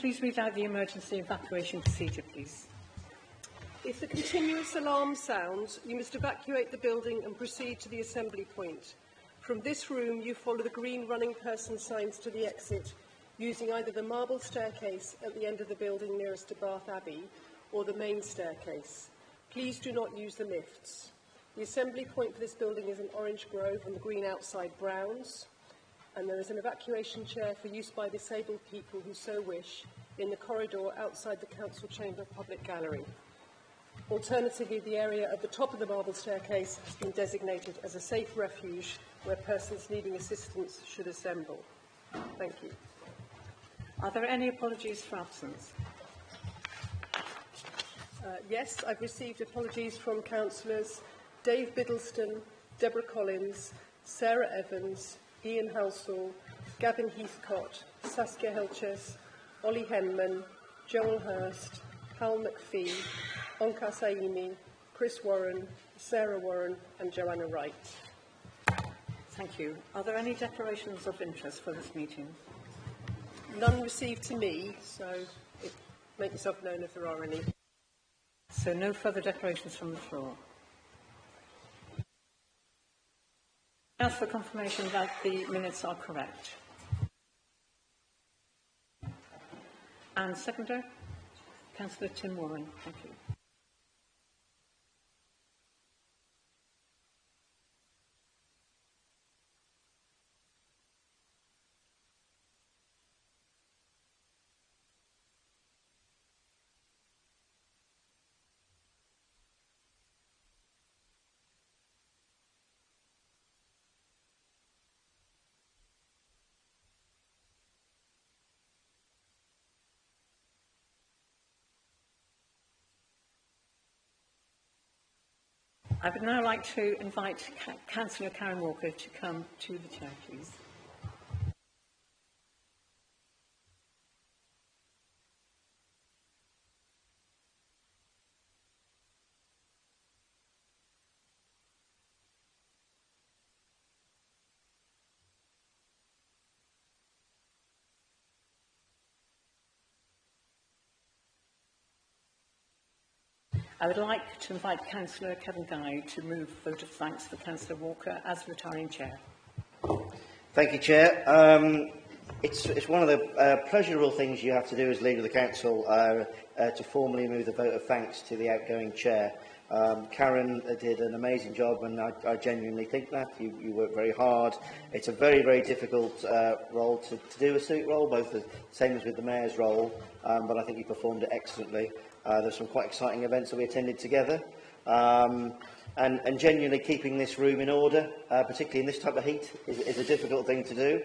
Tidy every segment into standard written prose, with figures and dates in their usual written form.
please read out the emergency evacuation procedure, please? If the continuous alarm sounds, you must evacuate the building and proceed to the assembly point. From this room, you follow the green running person signs to the exit, using either the marble staircase at the end of the building nearest to Bath Abbey or the main staircase. Please do not use the lifts. The assembly point for this building is in Orange Grove and the green outside Browns, and there is an evacuation chair for use by disabled people who so wish in the corridor outside the Council Chamber Public Gallery. Alternatively, the area at the top of the marble staircase has been designated as a safe refuge where persons needing assistance should assemble. Thank you. Are there any apologies for absence? Yes, I've received apologies from councillors Dave Biddleston, Deborah Collins, Sarah Evans, Ian Halsall, Gavin Heathcott, Saskia Helches, Ollie Henman, Joel Hurst, Hal McPhee, Onka Saimi, Chris Warren, Sarah Warren and Joanna Wright. Thank you. Are there any declarations of interest for this meeting? None received to me, so make yourself known if there are any. So no further declarations from the floor. Ask for confirmation that the minutes are correct. And seconder, Councillor Tim Warren. Thank you. I would now like to invite Councillor Karen Walker to come to the chair, please. I would like to invite Councillor Kevin Guy to move a vote of thanks for Councillor Walker as retiring chair. Thank you, Chair. It's one of the pleasurable things you have to do as leader of the council to formally move the vote of thanks to the outgoing chair. Karen did an amazing job, and I genuinely think that. You worked very hard. It's a very, very difficult role to do, a suit role, both the same as with the mayor's role, but I think you performed it excellently. There's some quite exciting events that we attended together. And genuinely keeping this room in order, particularly in this type of heat, is a difficult thing to do.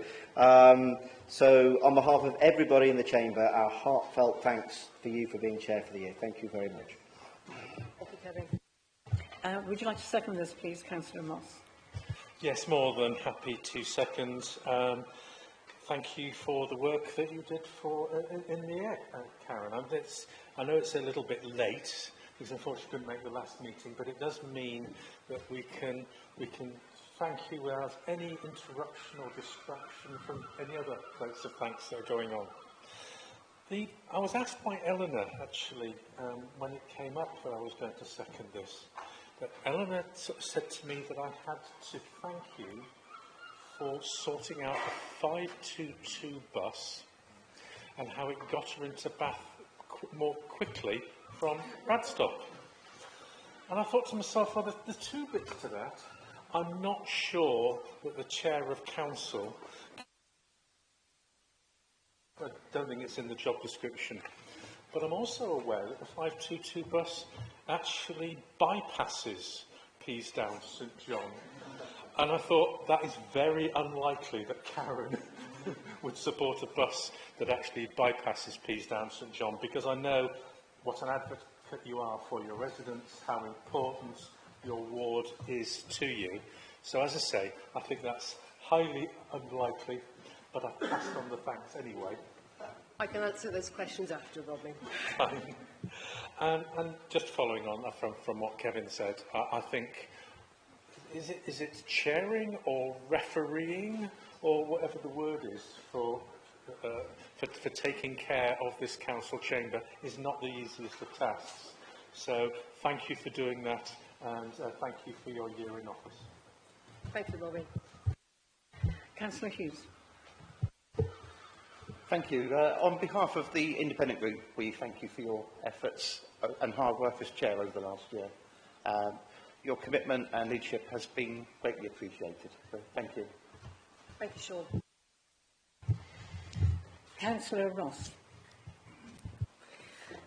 So on behalf of everybody in the chamber, our heartfelt thanks for you for being chair for the year. Thank you very much. Thank you, Kevin. Would you like to second this, please, Councillor Moss? Yes, more than happy to second. Thank you for the work that you did in the air, Karen. I know it's a little bit late, because unfortunately we couldn't make the last meeting, but it does mean that we can thank you without any interruption or distraction from any other votes of thanks that are going on. I was asked by Eleanor, actually, when it came up that I was going to second this, but Eleanor sort of said to me that I had to thank you for sorting out a 522 bus and how it got her into Bath more quickly from Bradstop. And I thought to myself, well, the two bits to that, I'm not sure that the chair of council, I don't think it's in the job description, but I'm also aware that the 522 bus actually bypasses Peasdown St John. And I thought that is very unlikely that Karen would support a bus that actually bypasses Peasdown St John, because I know what an advocate you are for your residents, how important your ward is to you. So as I say, I think that's highly unlikely, but I've passed on the thanks anyway. I can answer those questions after, Robin. And just following on from what Kevin said, I think, is it chairing or refereeing or whatever the word is for for taking care of this council chamber is not the easiest of tasks. So thank you for doing that, and thank you for your year in office. Thank you, Robin. Councillor Hughes. Thank you. On behalf of the Independent Group, we thank you for your efforts and hard work as Chair over the last year. Your commitment and leadership has been greatly appreciated. So thank you. Thank you, Sean. Councillor Ross.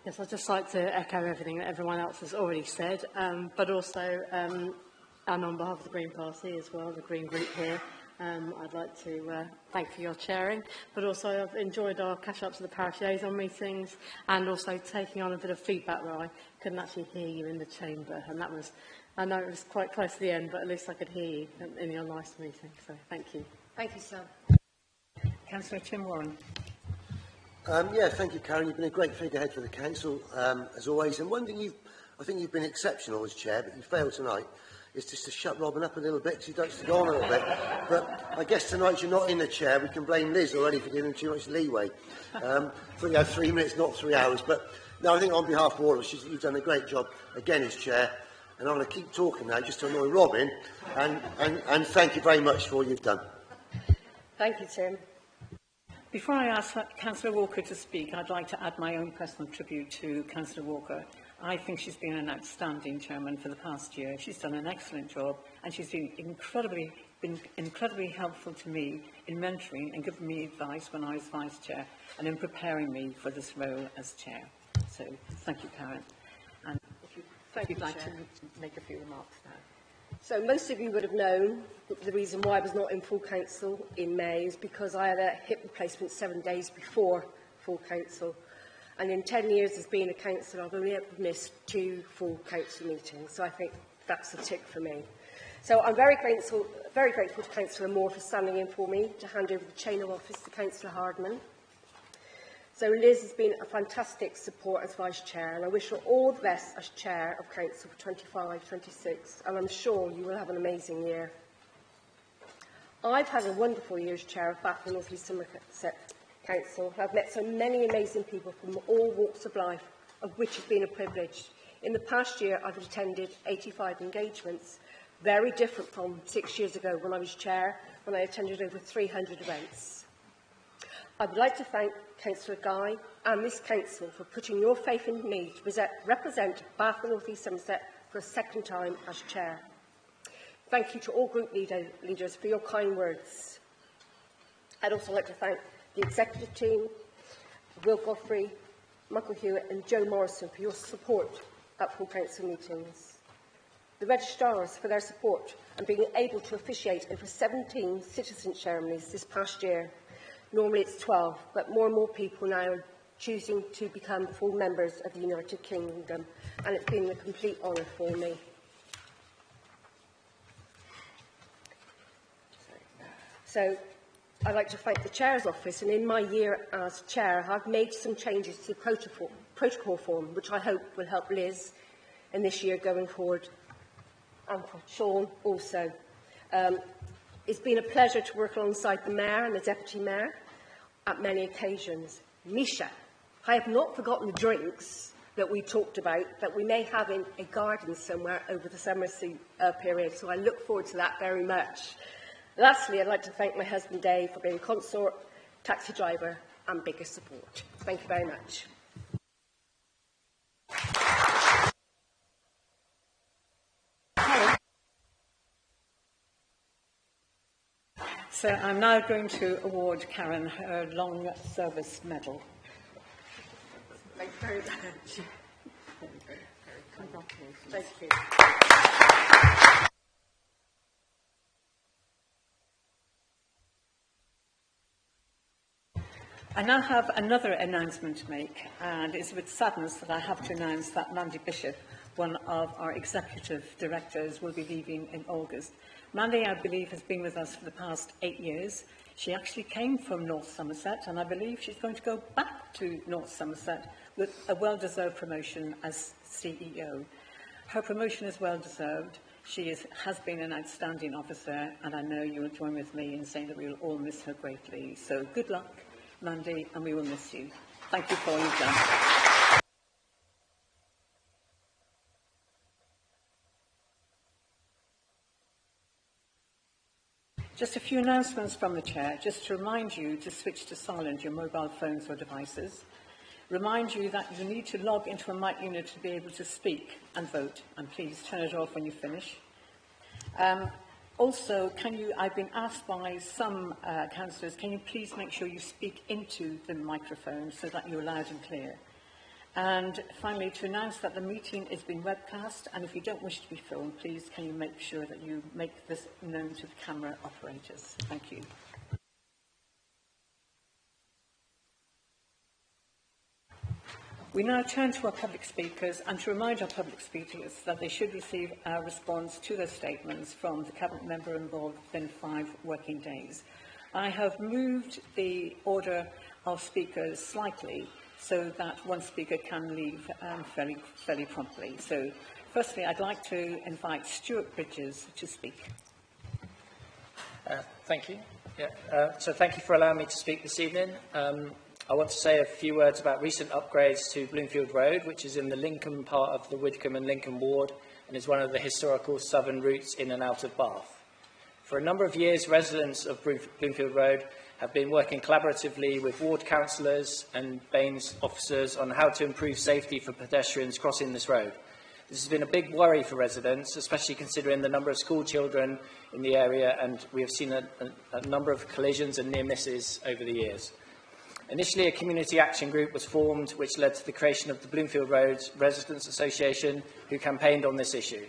Yes, I'd just like to echo everything that everyone else has already said, but also, and on behalf of the Green Party as well, the Green Group here, I'd like to thank you for your chairing, but also I've enjoyed our catch-ups of the parish liaison meetings and also taking on a bit of feedback where I couldn't actually hear you in the chamber, and that was, I know it was quite close to the end, but at least I could hear you in your nice meeting, so thank you. Thank you, Sam. Councillor Tim Warren. Yeah, thank you, Karen. You've been a great figurehead for the council, as always. And one thing I think you've been exceptional as chair, but you failed tonight, is just to shut Robin up a little bit, because he likes to go on a little bit. But I guess tonight you're not in the chair. We can blame Liz already for giving him too much leeway. So you have 3 minutes, not 3 hours. But no, I think on behalf of all of us, you've done a great job again as chair. And I'm going to keep talking now just to annoy Robin. And thank you very much for all you've done. Thank you, Tim. Before I ask Councillor Walker to speak, I'd like to add my own personal tribute to Councillor Walker. I think she's been an outstanding chairman for the past year. She's done an excellent job, and she's been incredibly helpful to me in mentoring and giving me advice when I was vice chair and in preparing me for this role as chair. So thank you, Karen. And if you'd like to make a few remarks now. So most of you would have known that the reason why I was not in full council in May is because I had a hip replacement 7 days before full council. And in 10 years as being a councillor, I've only ever missed 2 full council meetings. So I think that's a tick for me. So I'm very grateful to Councillor Moore for standing in for me to hand over the chain of office to Councillor Hardman. So Liz has been a fantastic support as Vice Chair, and I wish her all the best as Chair of Council for 25-26, and I'm sure you will have an amazing year. I've had a wonderful year as Chair of Bath and North East Somerset Council. I've met so many amazing people from all walks of life, of which has been a privilege. In the past year, I've attended 85 engagements, very different from 6 years ago when I was Chair, when I attended over 300 events. I would like to thank Councillor Guy and this Council for putting your faith in me to represent Bath and North East Somerset for a second time as Chair. Thank you to all group leaders for your kind words. I'd also like to thank the executive team, Will Godfrey, Michael Hewitt and Joe Morrison for your support at full council meetings. The registrars for their support and being able to officiate over 17 citizen ceremonies this past year. Normally it's 12, but more and more people now are choosing to become full members of the United Kingdom, and it's been a complete honour for me. So I'd like to thank the Chair's office, and in my year as Chair, I've made some changes to the protocol form, which I hope will help Liz in this year going forward, and for Sean also. It's been a pleasure to work alongside the Mayor and the Deputy Mayor at many occasions. Misha, I have not forgotten the drinks that we talked about that we may have in a garden somewhere over the summer period, so I look forward to that very much. Lastly, I'd like to thank my husband Dave for being consort, taxi driver and biggest support. Thank you very much. So I'm now going to award Karen her Long Service Medal. Thank you very much. Congratulations. Thank you. I now have another announcement to make, and it's with sadness that I have to announce that Mandy Bishop, one of our executive directors, will be leaving in August. Mandy, I believe, has been with us for the past 8 years. She actually came from North Somerset, and I believe she's going to go back to North Somerset with a well-deserved promotion as CEO. Her promotion is well-deserved. She has been an outstanding officer, and I know you will join with me in saying that we will all miss her greatly. So good luck, Mandy, and we will miss you. Thank you for all you've done. Just a few announcements from the Chair, just to remind you to switch to silent your mobile phones or devices. Remind you that you need to log into a mic unit to be able to speak and vote, and please turn it off when you finish. Also, I've been asked by some councillors, can you please make sure you speak into the microphone so that you're loud and clear? And finally, to announce that the meeting is being webcast, and if you don't wish to be filmed, please can you make sure that you make this known to the camera operators. Thank you. We now turn to our public speakers, and to remind our public speakers that they should receive a response to their statements from the Cabinet member involved within 5 working days. I have moved the order of speakers slightly so that one speaker can leave fairly promptly. So, firstly, I'd like to invite Stuart Bridges to speak. Thank you. So thank you for allowing me to speak this evening. I want to say a few words about recent upgrades to Bloomfield Road, which is in the Lincoln part of the Widcombe and Lincoln ward and is one of the historical southern routes in and out of Bath. For a number of years, residents of Bloomfield Road have been working collaboratively with ward councillors and Baines officers on how to improve safety for pedestrians crossing this road. This has been a big worry for residents, especially considering the number of school children in the area, and we have seen a number of collisions and near misses over the years. Initially, a community action group was formed, which led to the creation of the Bloomfield Road Residents Association, who campaigned on this issue.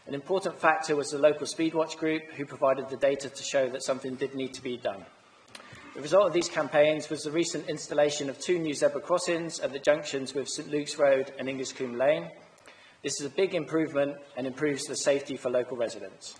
An important factor was the local Speedwatch group, who provided the data to show that something did need to be done. The result of these campaigns was the recent installation of 2 new zebra crossings at the junctions with St Luke's Road and Inglescombe Lane. This is a big improvement and improves the safety for local residents.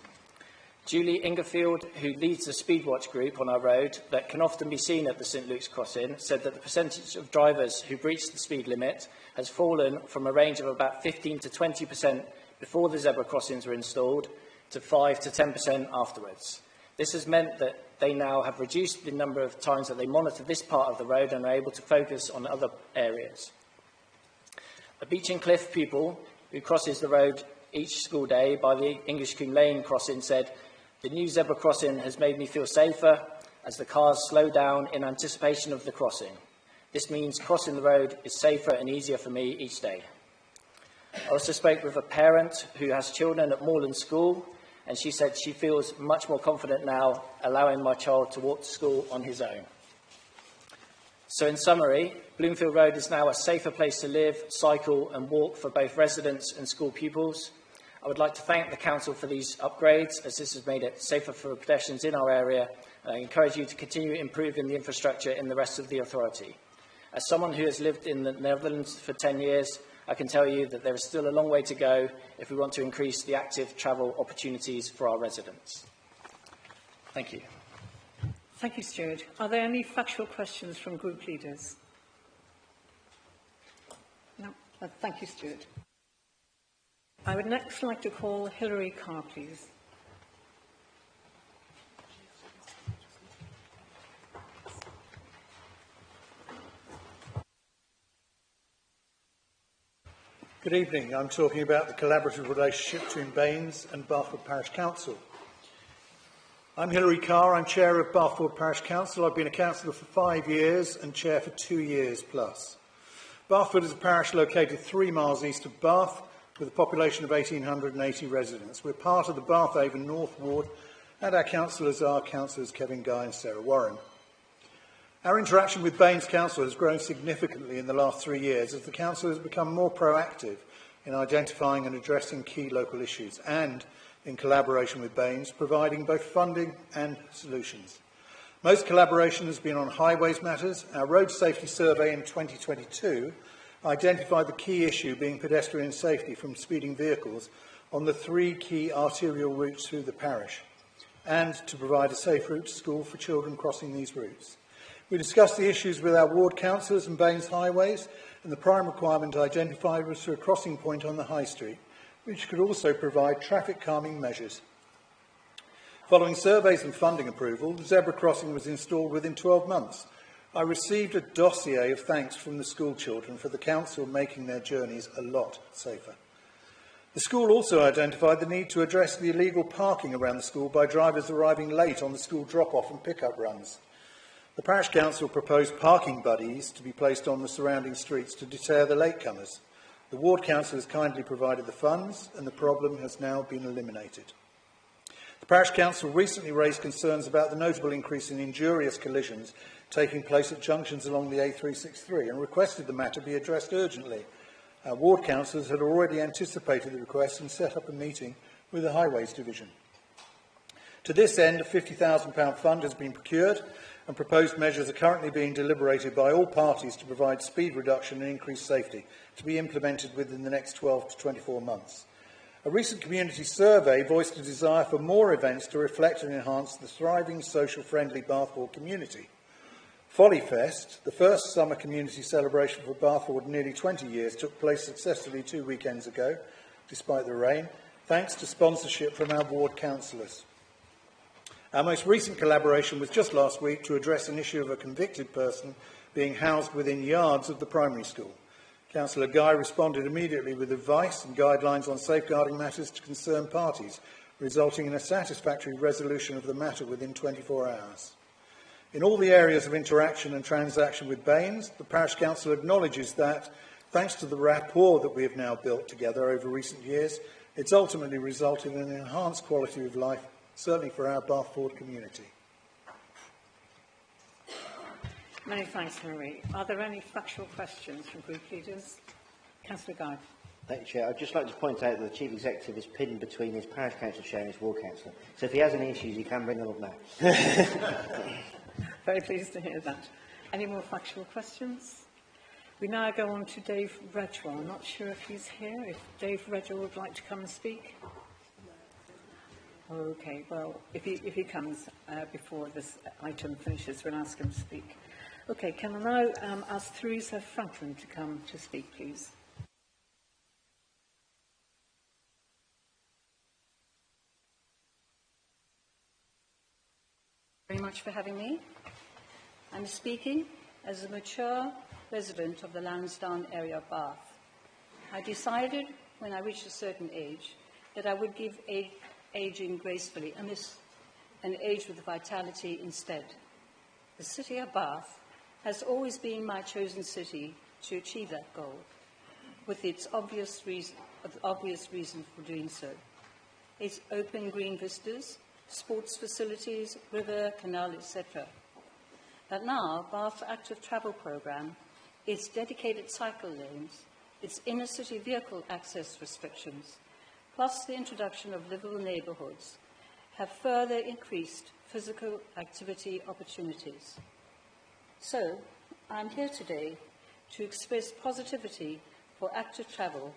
Julie Ingerfield, who leads the Speedwatch group on our road that can often be seen at the St Luke's crossing, said that the percentage of drivers who breach the speed limit has fallen from a range of about 15 to 20% before the zebra crossings were installed to 5 to 10% afterwards. This has meant that they now have reduced the number of times that they monitor this part of the road and are able to focus on other areas. A Beeching Cliff pupil who crosses the road each school day by the Inglescombe Lane crossing said, "The new zebra crossing has made me feel safer as the cars slow down in anticipation of the crossing. This means crossing the road is safer and easier for me each day." I also spoke with a parent who has children at Moorland School, and she said she feels much more confident now allowing my child to walk to school on his own. So in summary, Bloomfield Road is now a safer place to live, cycle and walk for both residents and school pupils. I would like to thank the Council for these upgrades, as this has made it safer for pedestrians in our area, and I encourage you to continue improving the infrastructure in the rest of the authority. As someone who has lived in the Netherlands for 10 years, I can tell you that there is still a long way to go if we want to increase the active travel opportunities for our residents. Thank you. Thank you, Stuart. Are there any factual questions from group leaders? No. Thank you, Stuart. I would next like to call Hilary Carr, please. Good evening. I'm talking about the collaborative relationship between Baines and Barford Parish Council. I'm Hilary Carr. I'm Chair of Barford Parish Council. I've been a councillor for 5 years and Chair for 2 years plus. Barford is a parish located 3 miles east of Bath, with a population of 1,880 residents. We're part of the Bath Avon North Ward, and our councillors are Councillors Kevin Guy and Sarah Warren. Our interaction with Baines Council has grown significantly in the last 3 years as the council has become more proactive in identifying and addressing key local issues and, in collaboration with Baines, providing both funding and solutions. Most collaboration has been on highways matters. Our road safety survey in 2022 identified the key issue being pedestrian safety from speeding vehicles on the 3 key arterial routes through the parish, and to provide a safe route to school for children crossing these routes. We discussed the issues with our ward councillors and Baines Highways, and the prime requirement identified was for a crossing point on the High Street, which could also provide traffic calming measures. Following surveys and funding approval, the zebra crossing was installed within 12 months, I received a dossier of thanks from the school children for the council making their journeys a lot safer. The school also identified the need to address the illegal parking around the school by drivers arriving late on the school drop-off and pick-up runs. The parish council proposed parking buddies to be placed on the surrounding streets to deter the latecomers. The ward council has kindly provided the funds and the problem has now been eliminated. The parish council recently raised concerns about the notable increase in injurious collisions taking place at junctions along the A363 and requested the matter be addressed urgently. Our ward councillors had already anticipated the request and set up a meeting with the Highways Division. To this end, a £50,000 fund has been procured and proposed measures are currently being deliberated by all parties to provide speed reduction and increased safety to be implemented within the next 12 to 24 months. A recent community survey voiced a desire for more events to reflect and enhance the thriving, social-friendly Bath Ward community. Follyfest, the first summer community celebration for Bath Ward in nearly 20 years, took place successfully 2 weekends ago, despite the rain, thanks to sponsorship from our ward councillors. Our most recent collaboration was just last week to address an issue of a convicted person being housed within yards of the primary school. Councillor Guy responded immediately with advice and guidelines on safeguarding matters to concerned parties, resulting in a satisfactory resolution of the matter within 24 hours. In all the areas of interaction and transaction with Baines, the Parish Council acknowledges that, thanks to the rapport that we have now built together over recent years, it's ultimately resulted in an enhanced quality of life, certainly for our Bath Ward community. Many thanks, Henry. Are there any factual questions from group leaders? Councillor Guy. Thank you, Chair. I'd just like to point out that the Chief Executive is pinned between his Parish Council Chair and his Ward Councillor. So if he has any issues, he can bring them up now. Very pleased to hear that. Any more factual questions? We now go on to Dave Redgwell. I'm not sure if he's here. If Dave Redgwell would like to come and speak. Okay, well, if he comes before this item finishes, we'll ask him to speak. Okay, can I now ask Theresa Franklin to come to speak, please? Very much for having me. I'm speaking as a mature resident of the Lansdowne area of Bath. I decided when I reached a certain age that I would give aging gracefully and an age with vitality instead. The city of Bath has always been my chosen city to achieve that goal, with its obvious reason for doing so. Its open green vistas, sports facilities, river, canal, etc. But now, Bath's active travel programme, its dedicated cycle lanes, its inner city vehicle access restrictions, plus the introduction of livable neighbourhoods, have further increased physical activity opportunities. So, I'm here today to express positivity for active travel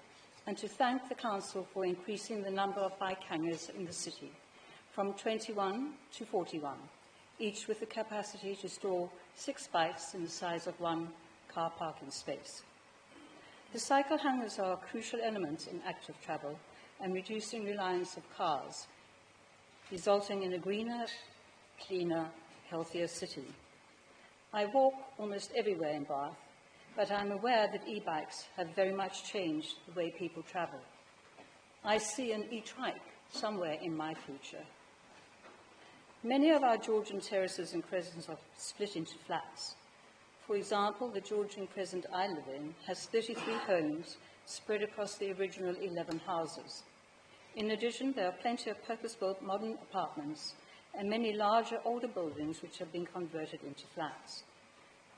and to thank the Council for increasing the number of bike hangers in the city from 21 to 41, each with the capacity to store 6 bikes in the size of 1 car parking space. The cycle hangers are a crucial element in active travel and reducing reliance of cars, resulting in a greener, cleaner, healthier city. I walk almost everywhere in Bath, but I'm aware that e-bikes have very much changed the way people travel. I see an e-trike somewhere in my future. Many of our Georgian terraces and crescents are split into flats. For example, the Georgian crescent I live in has 33 homes spread across the original 11 houses. In addition, there are plenty of purpose-built modern apartments and many larger, older buildings which have been converted into flats.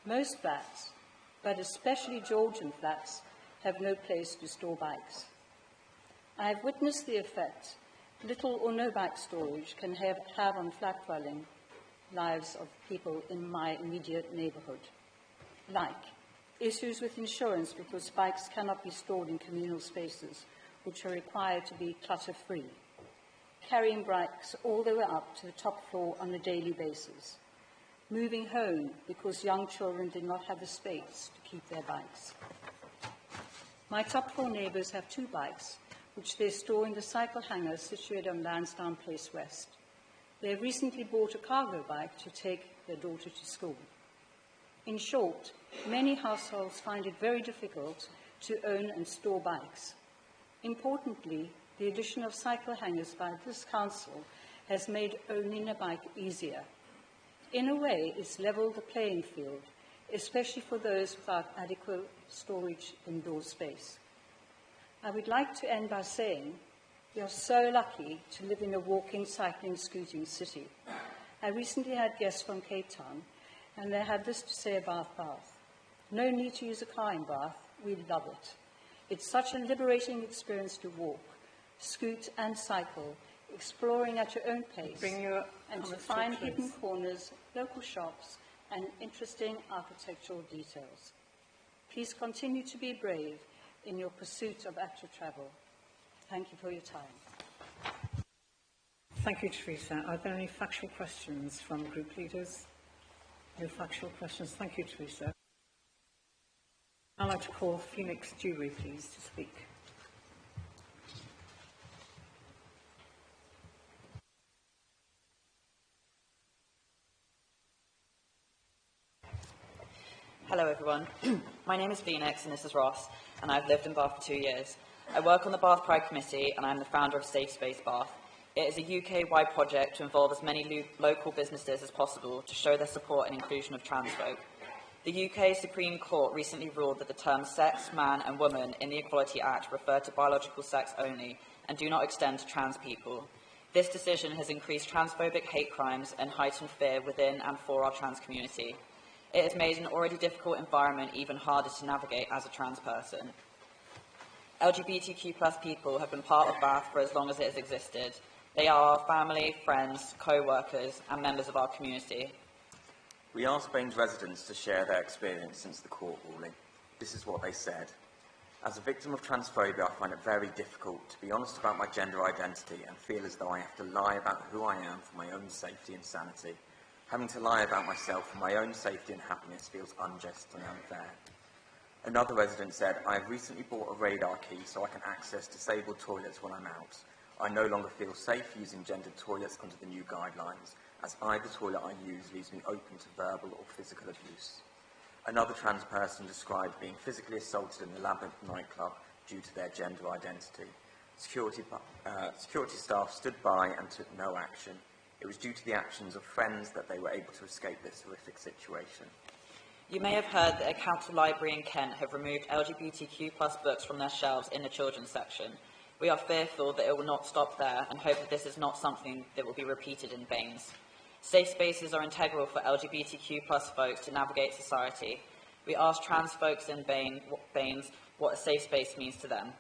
Most flats, but especially Georgian flats, have no place to store bikes. I have witnessed the effect little or no bike storage can have on flat dwelling lives of people in my immediate neighbourhood, like issues with insurance because bikes cannot be stored in communal spaces which are required to be clutter-free, carrying bikes all the way up to the top floor on a daily basis, moving home because young children did not have the space to keep their bikes. My top floor neighbours have 2 bikes, which they store in the cycle hanger situated on Lansdowne Place West. They recently bought a cargo bike to take their daughter to school. In short, many households find it very difficult to own and store bikes. Importantly, the addition of cycle hangers by this council has made owning a bike easier. In a way, it's levelled the playing field, especially for those without adequate storage indoor space. I would like to end by saying we are so lucky to live in a walking, cycling, scooting city. I recently had guests from Cape Town, and they had this to say about Bath. No need to use a car in Bath. We love it. It's such a liberating experience to walk, scoot and cycle, exploring at your own pace, and to find hidden corners, local shops, and interesting architectural details. Please continue to be brave in your pursuit of active travel. Thank you for your time. Thank you, Teresa. Are there any factual questions from group leaders? No factual questions. Thank you, Teresa. I'd like to call Phoenix Dewey, please, to speak. Hello everyone, my name is Phoenix and this is Ross, and I've lived in Bath for 2 years. I work on the Bath Pride Committee and I'm the founder of Safe Space Bath. It is a UK-wide project to involve as many local businesses as possible to show their support and inclusion of trans folk. The UK Supreme Court recently ruled that the terms sex, man and woman in the Equality Act refer to biological sex only and do not extend to trans people. This decision has increased transphobic hate crimes and heightened fear within and for our trans community. It has made an already difficult environment even harder to navigate as a trans person. LGBTQ+ people have been part of Bath for as long as it has existed. They are our family, friends, co-workers and members of our community. We asked Baines residents to share their experience since the court ruling. This is what they said. As a victim of transphobia, I find it very difficult to be honest about my gender identity and feel as though I have to lie about who I am for my own safety and sanity. Having to lie about myself for my own safety and happiness feels unjust and unfair. Another resident said, I have recently bought a radar key so I can access disabled toilets when I'm out. I no longer feel safe using gendered toilets under the new guidelines, as either toilet I use leaves me open to verbal or physical abuse. Another trans person described being physically assaulted in the Labyrinth nightclub due to their gender identity. Security staff stood by and took no action. It was due to the actions of friends that they were able to escape this horrific situation. You may have heard that a council library in Kent have removed LGBTQ+ books from their shelves in the children's section. We are fearful that it will not stop there and hope that this is not something that will be repeated in Baines. Safe spaces are integral for LGBTQ+ folks to navigate society. We asked trans folks in Baines what a safe space means to them.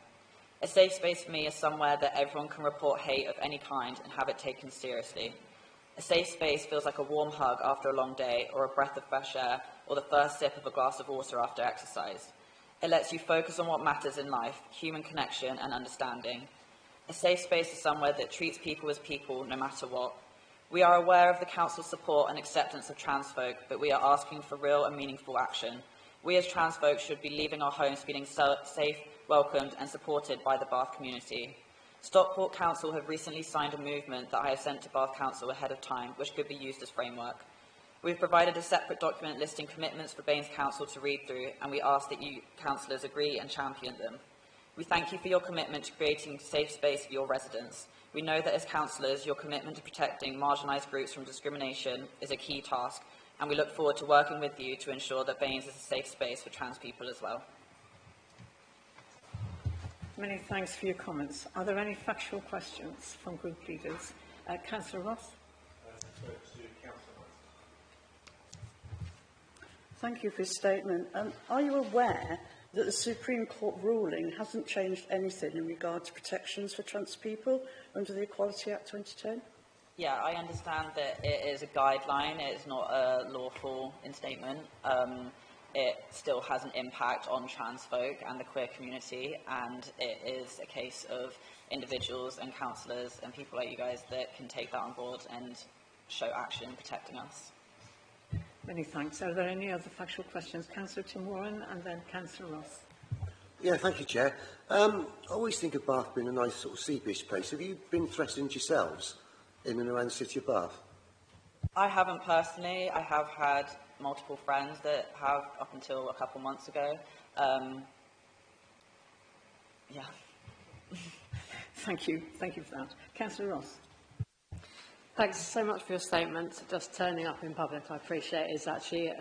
A safe space for me is somewhere that everyone can report hate of any kind and have it taken seriously. A safe space feels like a warm hug after a long day, or a breath of fresh air, or the first sip of a glass of water after exercise. It lets you focus on what matters in life, human connection and understanding. A safe space is somewhere that treats people as people, no matter what. We are aware of the Council's support and acceptance of trans folk, but we are asking for real and meaningful action. We as trans folk should be leaving our homes feeling safe, welcomed and supported by the Bath community. Stockport Council have recently signed a movement that I have sent to Bath Council ahead of time, which could be used as framework. We've provided a separate document listing commitments for Baines Council to read through, and we ask that you councillors agree and champion them. We thank you for your commitment to creating a safe space for your residents. We know that as councillors, your commitment to protecting marginalised groups from discrimination is a key task, and we look forward to working with you to ensure that Baines is a safe space for trans people as well. Many thanks for your comments. Are there any factual questions from group leaders? Councillor Ross. Thank you for your statement. Are you aware that the Supreme Court ruling hasn't changed anything in regard to protections for trans people under the Equality Act 2010? Yeah, I understand that it is a guideline, it is not a lawful instatement. It still has an impact on trans folk and the queer community, and it is a case of individuals and councillors and people like you guys that can take that on board and show action protecting us. Many thanks. Are there any other factual questions? Councillor Tim Warren and then Councillor Ross. Yeah, thank you, Chair. I always think of Bath being a nice sort of sea-beach place. Have you been threatened yourselves in and around the city of Bath? I haven't personally. I have had multiple friends that have up until a couple months ago. Yeah. Thank you for that. Councillor Ross. Thanks so much for your statement. Just turning up in public, I appreciate, is actually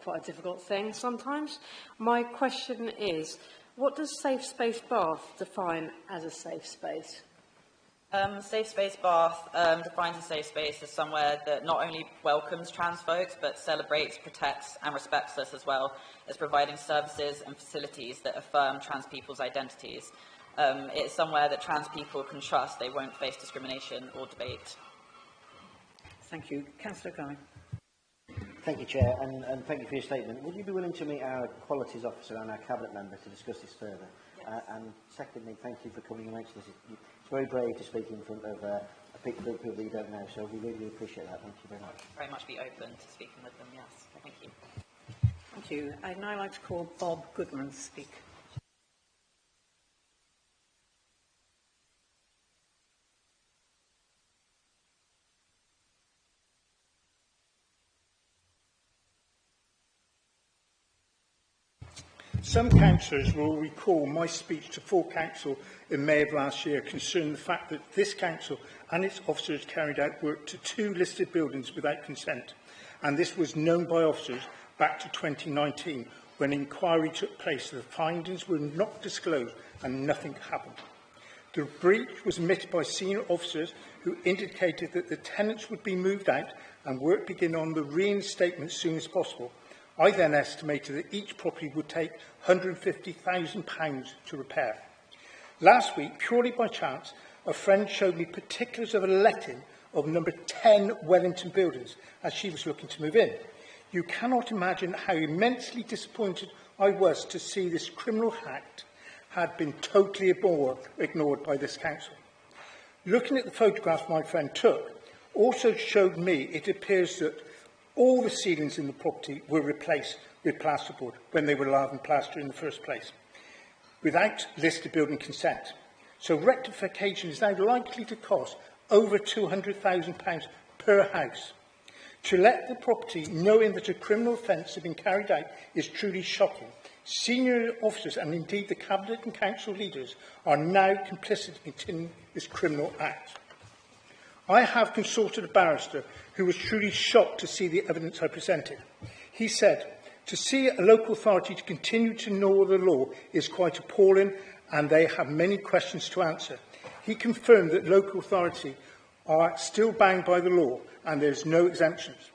quite a difficult thing sometimes. My question is, what does Safe Space Bath define as a safe space? Safe Space Bath defines a safe space as somewhere that not only welcomes trans folks, but celebrates, protects and respects us, as well as providing services and facilities that affirm trans people's identities. It's somewhere that trans people can trust they won't face discrimination or debate. Thank you. Councillor Guy. Thank you, Chair, and thank you for your statement. Would you be willing to meet our Qualities Officer and our Cabinet Member to discuss this further? Yes. And secondly, thank you for coming and mentioning this. It's very brave to speak in front of a big group of people that you don't know, so we really appreciate that. Thank you very much. Very much be open to speaking with them, yes. Thank you. Thank you. I'd now like to call Bob Goodman to speak. Some councillors will recall my speech to full council in May of last year concerning the fact that this council and its officers carried out work to 2 listed buildings without consent, and this was known by officers back to 2019 when an inquiry took place. The findings were not disclosed and nothing happened. The breach was admitted by senior officers who indicated that the tenants would be moved out and work begin on the reinstatement as soon as possible. I then estimated that each property would take £150,000 to repair. Last week, purely by chance, a friend showed me particulars of a letting of number 10 Wellington Buildings as she was looking to move in. You cannot imagine how immensely disappointed I was to see this criminal act had been totally ignored by this council. Looking at the photographs my friend took also showed me it appears that all the ceilings in the property were replaced with plasterboard when they were allowed in plaster in the first place, without listed building consent. So rectification is now likely to cost over £200,000 per house. To let the property knowing that a criminal offence had been carried out is truly shocking. Senior officers and indeed the Cabinet and Council leaders are now complicit in this criminal act. I have consulted a barrister who was truly shocked to see the evidence I presented. He said, to see a local authority to continue to ignore the law is quite appalling and they have many questions to answer. He confirmed that local authorities are still bound by the law and there is no exemptions.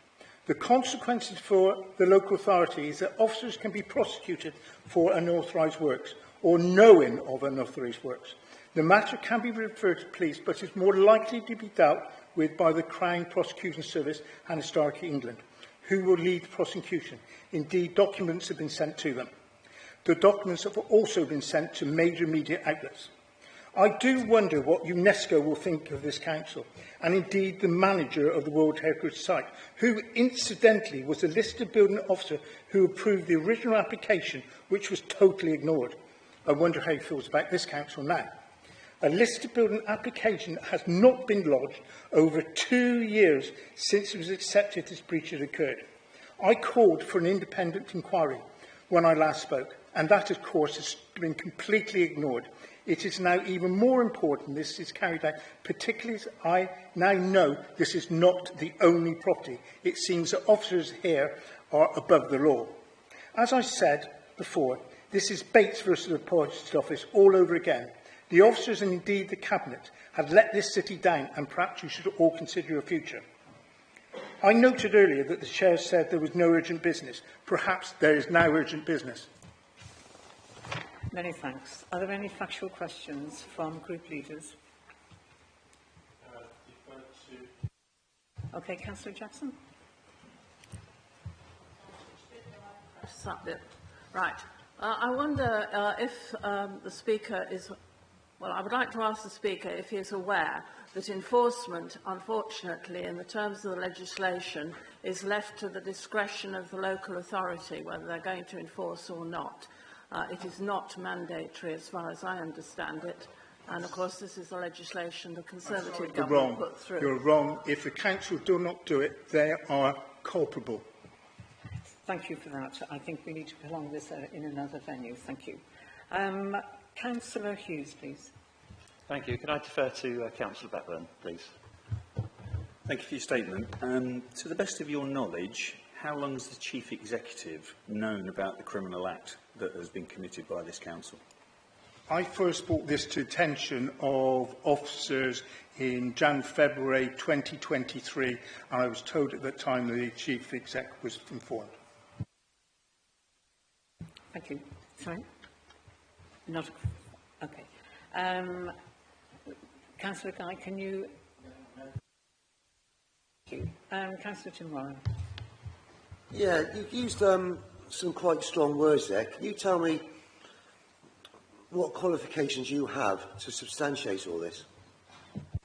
The consequences for the local authority is that officers can be prosecuted for unauthorised works or knowing of unauthorised works. The matter can be referred to police, but is more likely to be dealt with by the Crown Prosecution Service and Historic England, who will lead the prosecution. Indeed, documents have been sent to them. The documents have also been sent to major media outlets. I do wonder what UNESCO will think of this council, and indeed the manager of the World Heritage Site, who incidentally was a listed building officer who approved the original application, which was totally ignored. I wonder how he feels about this council now. A listed building application has not been lodged over 2 years since it was accepted this breach had occurred. I called for an independent inquiry when I last spoke, and that, of course, has been completely ignored. It is now even more important this is carried out, particularly as I now know this is not the only property. It seems that officers here are above the law. As I said before, this is Bates versus the Post Office all over again. The officers and indeed the Cabinet have let this city down and perhaps you should all consider your future. I noted earlier that the Chair said there was no urgent business. Perhaps there is now urgent business. Many thanks. Are there any factual questions from group leaders? Okay, Councillor Jackson. Right. I wonder if the Speaker is... Well, I would like to ask the Speaker if he is aware that enforcement, unfortunately, in the terms of the legislation, is left to the discretion of the local authority, whether they're going to enforce or not. It is not mandatory, as far as I understand it. And, of course, this is the legislation the Conservative government put through. You're wrong. If the council do not do it, they are culpable. thank you for that. I think we need to prolong this in another venue. Thank you. Councillor Hughes, please. Thank you. Can I defer to Councillor Blackburn, please? Thank you for your statement. To the best of your knowledge, how long has the Chief Executive known about the criminal act that has been committed by this council? I first brought this to attention of officers in February 2023, and I was told at that time that the Chief Exec was informed. Thank you. Sorry? Not... Okay. Councillor Guy, can you... Thank you. Councillor Tim Warren. Yeah, you've used some quite strong words there. Can you tell me what qualifications you have to substantiate all this?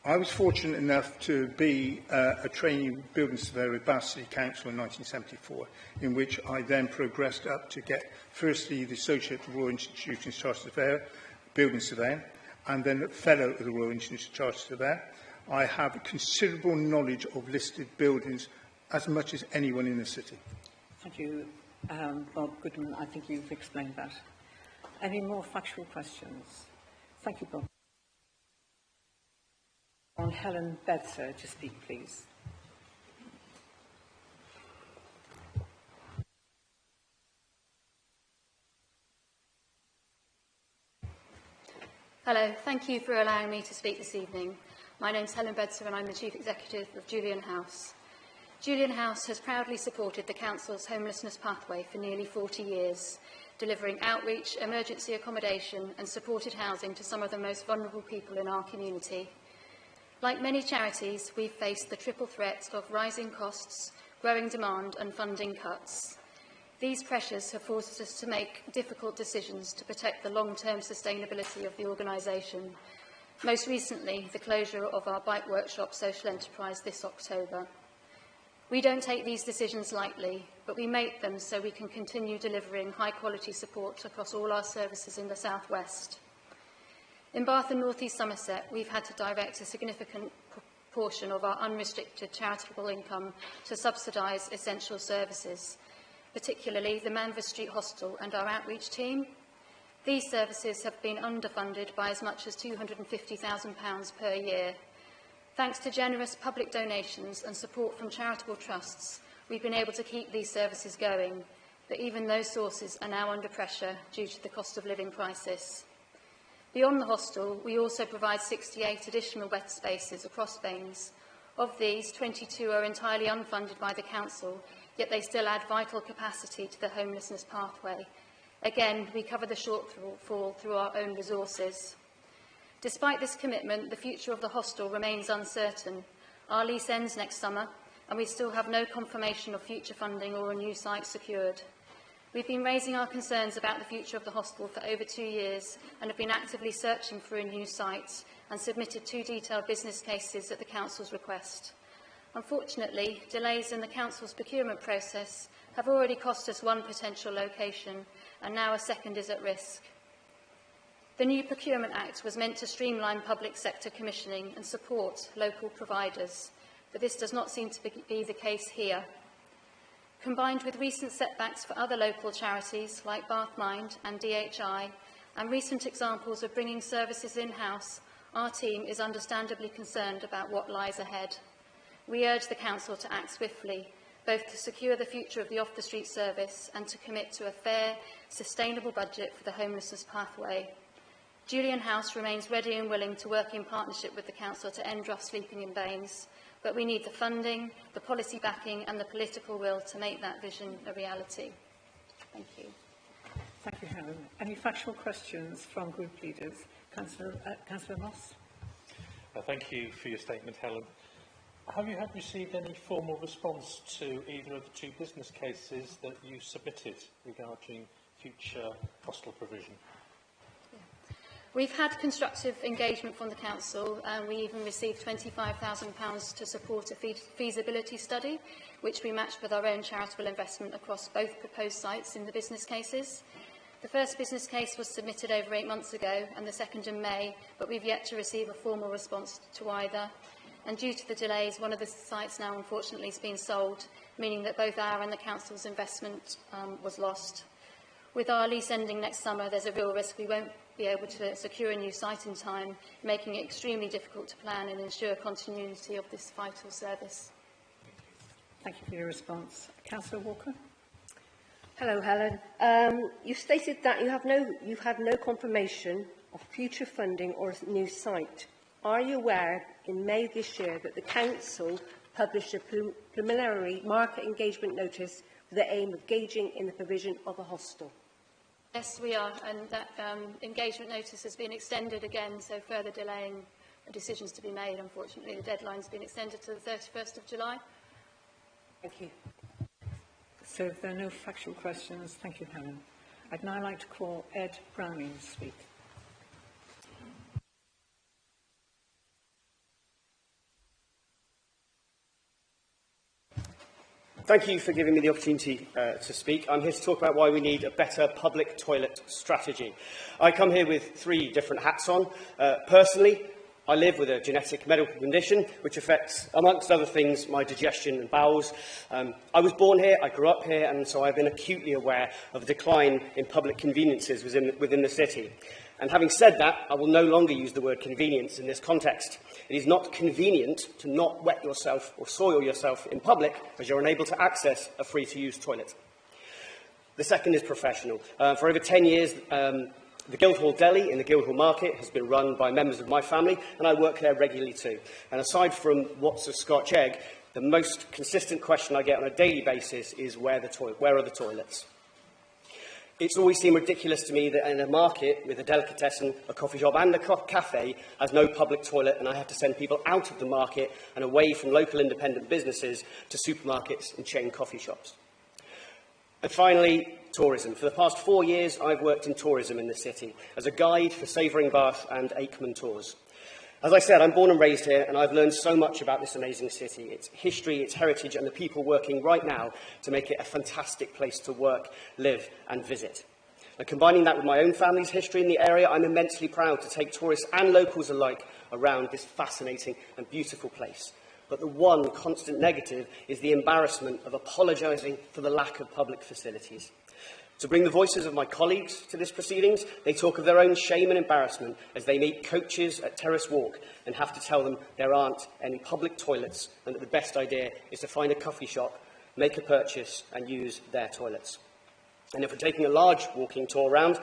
I was fortunate enough to be a trainee building surveyor with Bath City Council in 1974, in which I then progressed up to get firstly the Associate of the Royal Institution of Chartered Surveyor, building surveyor, and then a Fellow of the Royal Institution of Chartered Surveyor. I have considerable knowledge of listed buildings, as much as anyone in the city. Thank you, Bob Goodman. I think you've explained that. Any more factual questions? Thank you, Bob. On Helen Bedser to speak, please. Hello, thank you for allowing me to speak this evening. My name is Helen Bedser and I'm the Chief Executive of Julian House. Julian House has proudly supported the Council's homelessness pathway for nearly 40 years, delivering outreach, emergency accommodation and supported housing to some of the most vulnerable people in our community. Like many charities, we've faced the triple threat of rising costs, growing demand and funding cuts. These pressures have forced us to make difficult decisions to protect the long-term sustainability of the organisation. Most recently, the closure of our bike workshop social enterprise this October. We don't take these decisions lightly, but we make them so we can continue delivering high-quality support across all our services in the South West. In Bath and North East Somerset, we've had to direct a significant portion of our unrestricted charitable income to subsidise essential services, particularly the Manvers Street Hostel and our outreach team. These services have been underfunded by as much as £250,000 per year. Thanks to generous public donations and support from charitable trusts, we've been able to keep these services going, but even those sources are now under pressure due to the cost of living crisis. Beyond the hostel, we also provide 68 additional wet spaces across Baines. Of these, 22 are entirely unfunded by the Council, yet they still add vital capacity to the homelessness pathway. Again, we cover the shortfall through our own resources. Despite this commitment, the future of the hostel remains uncertain. Our lease ends next summer, and we still have no confirmation of future funding or a new site secured. We've been raising our concerns about the future of the hostel for over 2 years and have been actively searching for a new site and submitted 2 detailed business cases at the Council's request. Unfortunately, delays in the Council's procurement process have already cost us 1 potential location, and now a second is at risk. The new Procurement Act was meant to streamline public sector commissioning and support local providers, but this does not seem to be the case here. Combined with recent setbacks for other local charities like Bath Mind and DHI, and recent examples of bringing services in-house, our team is understandably concerned about what lies ahead. We urge the Council to act swiftly, both to secure the future of the off-the-street service and to commit to a fair, sustainable budget for the homelessness pathway. Julian House remains ready and willing to work in partnership with the Council to end rough sleeping in Baines, but we need the funding, the policy backing and the political will to make that vision a reality. Thank you. Thank you, Helen. Any factual questions from group leaders? Councillor Moss. Thank you for your statement, Helen. Have you received any formal response to either of the 2 business cases that you submitted regarding future hostel provision? We've had constructive engagement from the Council, and we even received £25,000 to support a feasibility study, which we matched with our own charitable investment across both proposed sites in the business cases. The first business case was submitted over 8 months ago, and the second in May, but we've yet to receive a formal response to either. and due to the delays, one of the sites now unfortunately has been sold, meaning that both our and the council's investment was lost. With our lease ending next summer, there's a real risk we won't be able to secure a new site in time, making it extremely difficult to plan and ensure continuity of this vital service. Thank you for your response. Councillor Walker. Hello, Helen. You stated that you have no confirmation of future funding or a new site. Are you aware in May this year that the Council published a preliminary market engagement notice with the aim of gauging in the provision of a hostel? Yes, we are, and that engagement notice has been extended again, so further delaying decisions to be made. Unfortunately, the deadline's been extended to the 31st of July. Thank you. So if there are no factual questions, thank you, Helen. I'd now like to call Ed Browning to speak. Thank you for giving me the opportunity to speak. I'm here to talk about why we need a better public toilet strategy. I come here with 3 different hats on. Personally, I live with a genetic medical condition which affects, amongst other things, my digestion and bowels. I was born here, I grew up here, and so I've been acutely aware of the decline in public conveniences within the city. And having said that, I will no longer use the word convenience in this context. It is not convenient to not wet yourself or soil yourself in public as you're unable to access a free-to-use toilet. The second is professional. For over 10 years, the Guildhall Deli in the Guildhall Market has been run by members of my family, and I work there regularly too. And aside from what's a Scotch egg, the most consistent question I get on a daily basis is where are the toilets? It's always seemed ridiculous to me that in a market with a delicatessen, a coffee shop and a cafe has no public toilet, and I have to send people out of the market and away from local independent businesses to supermarkets and chain coffee shops. And finally, tourism. For the past 4 years, I've worked in tourism in the city as a guide for Savouring Bath and Aikman Tours. As I said, I'm born and raised here, and I've learned so much about this amazing city, its history, its heritage, and the people working right now to make it a fantastic place to work, live, and visit. And combining that with my own family's history in the area, I'm immensely proud to take tourists and locals alike around this fascinating and beautiful place. But the one constant negative is the embarrassment of apologising for the lack of public facilities. To bring the voices of my colleagues to this proceedings, they talk of their own shame and embarrassment as they meet coaches at Terrace Walk and have to tell them there aren't any public toilets and that the best idea is to find a coffee shop, make a purchase and use their toilets. And if we're taking a large walking tour around,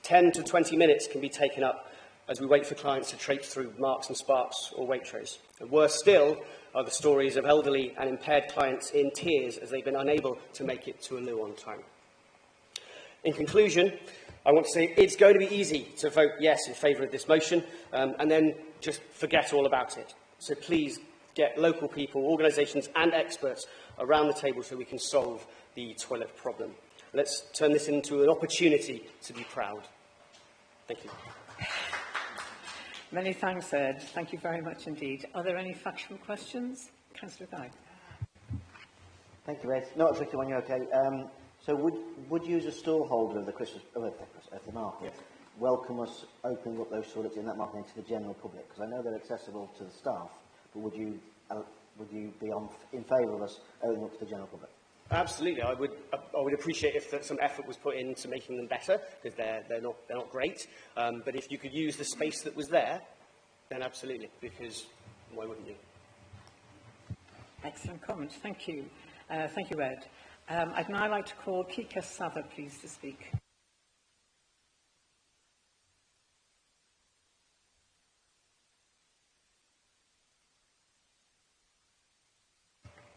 10 to 20 minutes can be taken up as we wait for clients to traipse through Marks and Sparks or Waitrose. And worse still are the stories of elderly and impaired clients in tears as they've been unable to make it to a loo on time. In conclusion, I want to say it's going to be easy to vote yes in favour of this motion and then just forget all about it. So please get local people, organisations and experts around the table so we can solve the toilet problem. Let's turn this into an opportunity to be proud. Thank you. Many thanks, Ed. Thank you very much indeed. Are there any factual questions? Councillor Guy. Thank you, Ed. Not a tricky one, you're okay. So would you as a stallholder of the market welcome us opening up those toilets in that market to the general public? Because I know they're accessible to the staff, but would you be in favour of us opening up to the general public? Absolutely. I would appreciate if some effort was put into making them better, because they're not great. But if you could use the space that was there, then absolutely, because why wouldn't you? Excellent comment. Thank you. Thank you, Ed. I'd now like to call Kika Sather, please, to speak.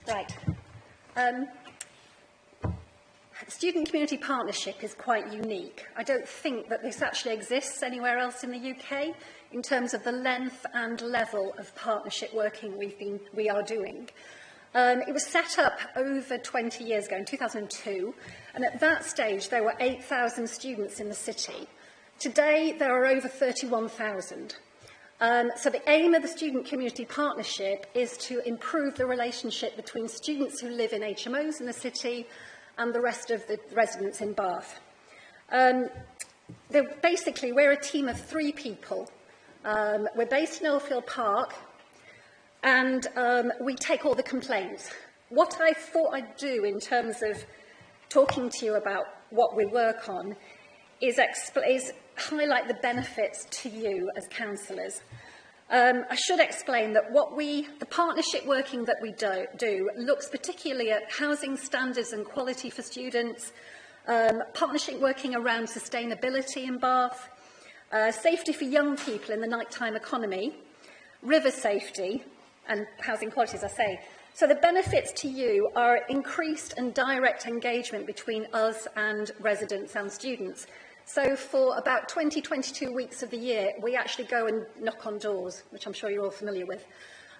Right. The Student Community Partnership is quite unique. I don't think that this actually exists anywhere else in the UK in terms of the length and level of partnership working we are doing. It was set up over 20 years ago, in 2002, and at that stage there were 8,000 students in the city. Today there are over 31,000. So the aim of the Student Community Partnership is to improve the relationship between students who live in HMOs in the city and the rest of the residents in Bath. Basically, we're a team of 3 people. We're based in Oldfield Park. and we take all the complaints. What I thought I'd do in terms of talking to you about what we work on is highlight the benefits to you as councillors. I should explain that the partnership working that we do looks particularly at housing standards and quality for students, partnership working around sustainability in Bath, safety for young people in the nighttime economy, river safety and housing quality, as I say. So the benefits to you are increased and direct engagement between us and residents and students. So for about 22 weeks of the year, we actually go and knock on doors, which I'm sure you're all familiar with.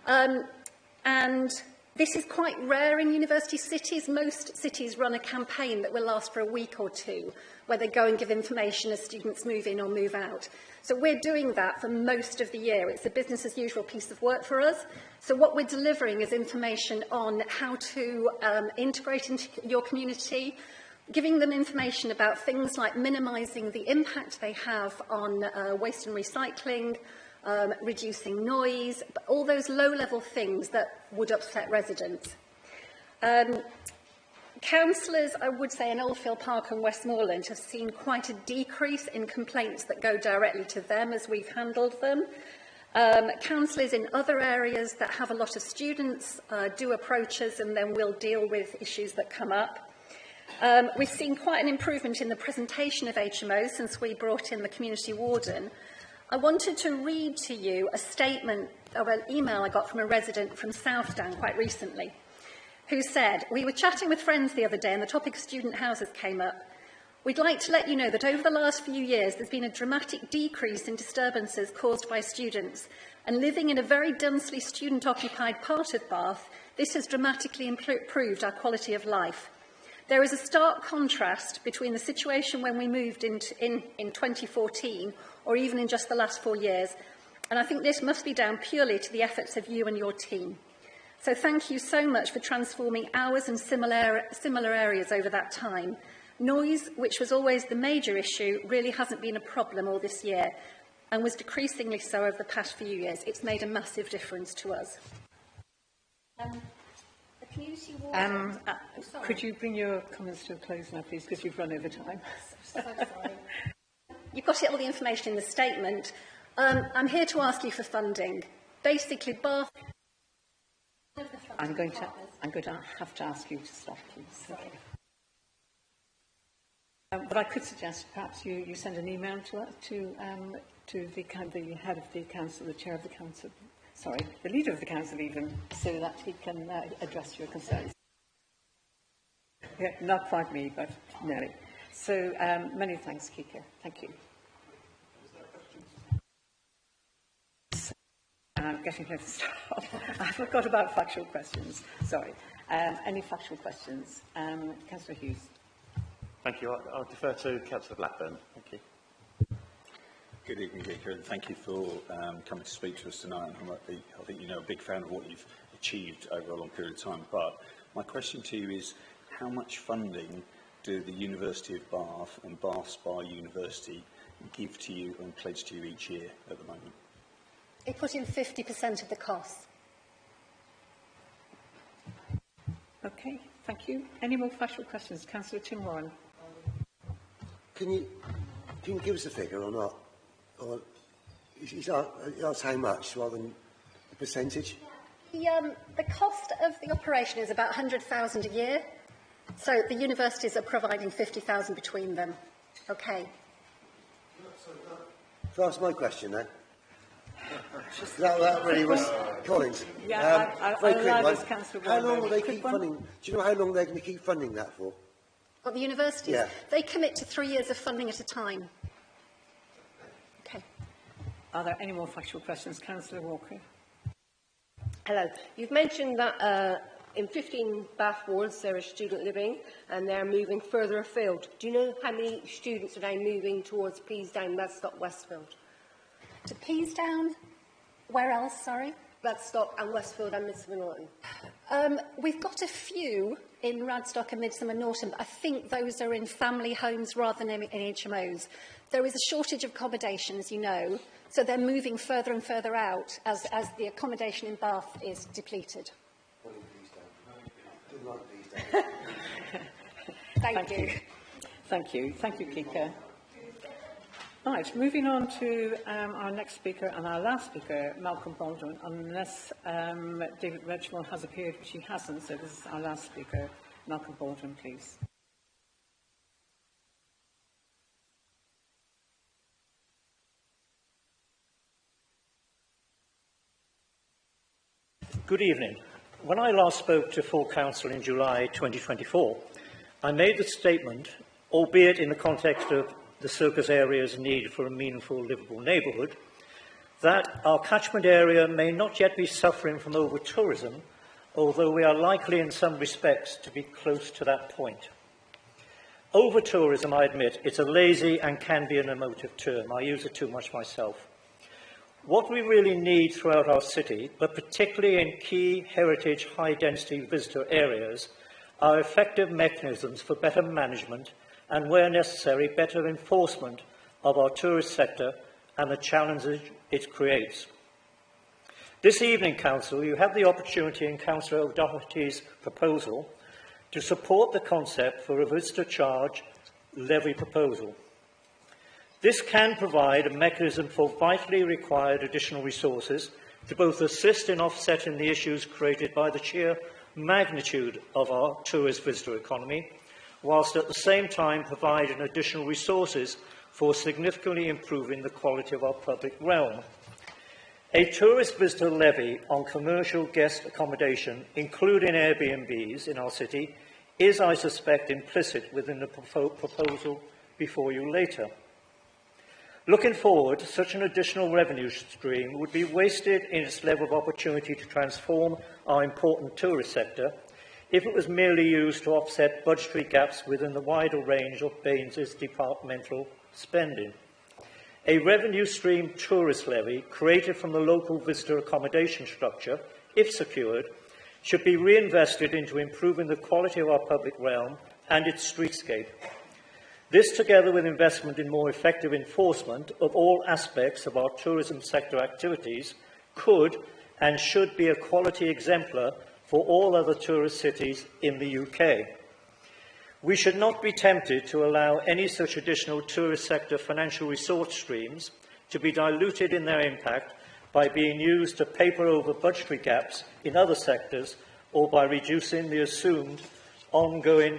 And this is quite rare in university cities. Most cities run a campaign that will last for a week or two, where they go and give information as students move in or move out. So we're doing that for most of the year. It's a business as usual piece of work for us. So what we're delivering is information on how to integrate into your community, giving them information about things like minimising the impact they have on waste and recycling, reducing noise, all those low-level things that would upset residents. Councillors, I would say, in Oldfield Park and Westmoreland have seen quite a decrease in complaints that go directly to them as we've handled them. Councillors in other areas that have a lot of students do approach us, and then we'll deal with issues that come up. We've seen quite an improvement in the presentation of HMOs since we brought in the community warden. I wanted to read to you a statement of an email I got from a resident from Southdown quite recently, who said, "We were chatting with friends the other day and the topic of student houses came up. We'd like to let you know that over the last few years there's been a dramatic decrease in disturbances caused by students, and living in a very densely student-occupied part of Bath, this has dramatically improved our quality of life. There is a stark contrast between the situation when we moved in 2014, or even in just the last 4 years, and I think this must be down purely to the efforts of you and your team. So thank you so much for transforming ours and similar areas over that time. Noise, which was always the major issue, really hasn't been a problem all this year, and was decreasingly so over the past few years. It's made a massive difference to us." Could you bring your comments to a close now, please, because you've run over time. So sorry. You've got all the information in the statement. I'm here to ask you for funding. Basically, Bath... I'm going to have to ask you to stop, please. Okay. But I could suggest perhaps you send an email to the head of the council, the chair of the council, sorry, the leader of the council even, so that he can address your concerns. Yeah, not quite me, but nearly. So many thanks, Kika. Thank you. I'm getting ready to stop. I forgot about factual questions. Sorry. Any factual questions? Councillor Hughes. Thank you. I'll defer to Councillor Blackburn. Thank you. Good evening, Vicar, and thank you for coming to speak to us tonight. I think you know a big fan of what you've achieved over a long period of time. But my question to you is, how much funding do the University of Bath and Bath Spa University give to you and pledge to you each year at the moment? They put in 50% of the costs. Okay, thank you. Any more factual questions? Councillor Tim Warren. Can you give us a figure or not? Or that's how much rather than the percentage? The cost of the operation is about 100,000 a year. So the universities are providing 50,000 between them. Okay. So that's my question then. That really was Collins. Yeah, very quick one. How long will they keep funding? Do you know how long they're going to keep funding that for? What, the universities? Yeah. They commit to 3 years of funding at a time. Okay. Are there any more factual questions? Councillor Walker. Hello. You've mentioned that in 15 Bath wards there is student living and they're moving further afield. Do you know how many students are now moving towards Peasdown, Radstock, Westfield? To Peasdown? Where else, sorry? Radstock and Westfield and Midsummer Norton. We've got a few in Radstock and Midsummer Norton, but I think those are in family homes rather than in HMOs. There is a shortage of accommodation, as you know, So they're moving further and further out as the accommodation in Bath is depleted. Thank you. Thank you. Thank you, Kika. Right, moving on to our next speaker and our last speaker, Malcolm Baldwin, unless David Reginald has appeared, which he hasn't, so this is our last speaker. Malcolm Baldwin, please. Good evening. When I last spoke to full council in July 2024, I made the statement, albeit in the context of the circus area's need for a meaningful, livable neighbourhood, that our catchment area may not yet be suffering from over-tourism, although we are likely in some respects to be close to that point. Over-tourism, I admit, is a lazy and can be an emotive term. I use it too much myself. What we really need throughout our city, but particularly in key heritage high-density visitor areas, are effective mechanisms for better management and, where necessary, better enforcement of our tourist sector and the challenges it creates. This evening, Council, you have the opportunity in Councillor O'Doherty's proposal to support the concept for a visitor charge levy proposal. This can provide a mechanism for vitally required additional resources to both assist in offsetting the issues created by the sheer magnitude of our tourist visitor economy, whilst at the same time providing additional resources for significantly improving the quality of our public realm. A tourist visitor levy on commercial guest accommodation, including Airbnbs in our city, is, I suspect, implicit within the proposal before you later. Looking forward, such an additional revenue stream would be wasted in its level of opportunity to transform our important tourist sector if it was merely used to offset budgetary gaps within the wider range of Baines' departmental spending. A revenue stream tourist levy created from the local visitor accommodation structure, if secured, should be reinvested into improving the quality of our public realm and its streetscape. This, together with investment in more effective enforcement of all aspects of our tourism sector activities, could and should be a quality exemplar for all other tourist cities in the UK. We should not be tempted to allow any such additional tourist sector financial resource streams to be diluted in their impact by being used to paper over budgetary gaps in other sectors or by reducing the assumed ongoing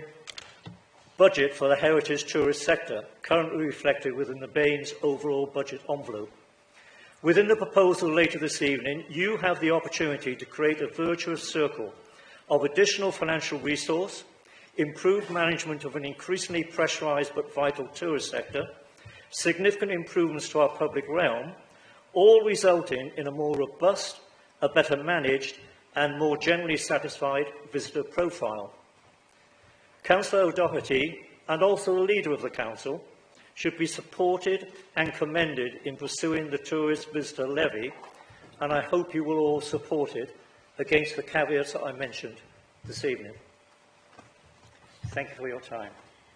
budget for the heritage tourist sector, currently reflected within the Baines overall budget envelope. Within the proposal later this evening, you have the opportunity to create a virtuous circle of additional financial resource, improved management of an increasingly pressurised but vital tourist sector, significant improvements to our public realm, all resulting in a more robust, a better managed and more generally satisfied visitor profile. Councillor O'Doherty, and also the Leader of the Council, should be supported and commended in pursuing the tourist visitor levy, and I hope you will all support it against the caveats that I mentioned this evening. Thank you for your time.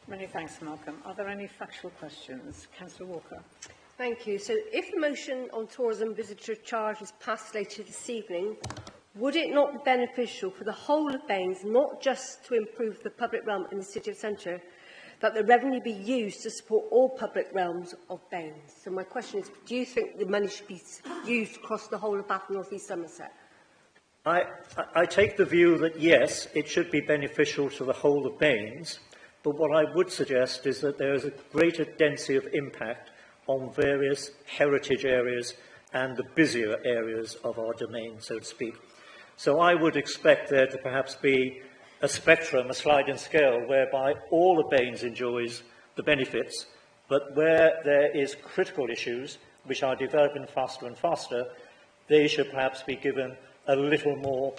Many thanks, Malcolm. Are there any factual questions? Councillor Walker. Thank you. So if the motion on tourism visitor charge is passed later this evening, would it not be beneficial for the whole of Baines, not just to improve the public realm in the city centre, that the revenue be used to support all public realms of Baines? So my question is, do you think the money should be used across the whole of Bath and North East Somerset? I take the view that, yes, it should be beneficial to the whole of Baines, but what I would suggest is that there is a greater density of impact on various heritage areas and the busier areas of our domain, so to speak. So I would expect there to perhaps be a spectrum, a sliding scale, whereby all of Baines enjoys the benefits, but where there is critical issues which are developing faster and faster, they should perhaps be given a little more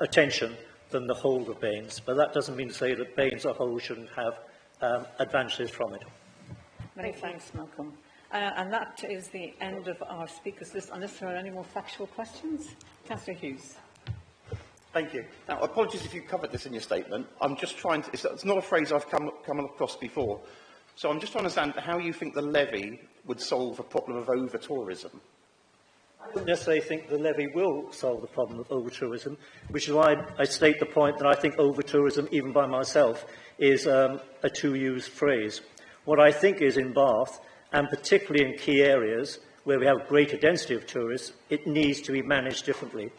attention than the whole of Baines. But that doesn't mean to say that Baines as a whole shouldn't have advantages from it. Many thanks, Malcolm. And that is the end of our speakers list, unless there are any more factual questions. Councillor Hughes. Thank you. Now, apologies if you covered this in your statement. I'm just trying to... It's not a phrase I've come across before. So I'm just trying to understand how you think the levy would solve a problem of over-tourism. I don't necessarily think the levy will solve the problem of over-tourism, which is why I state the point that I think over-tourism, even by myself, is a too-used phrase. What I think is in Bath, and particularly in key areas where we have greater density of tourists, it needs to be managed differently.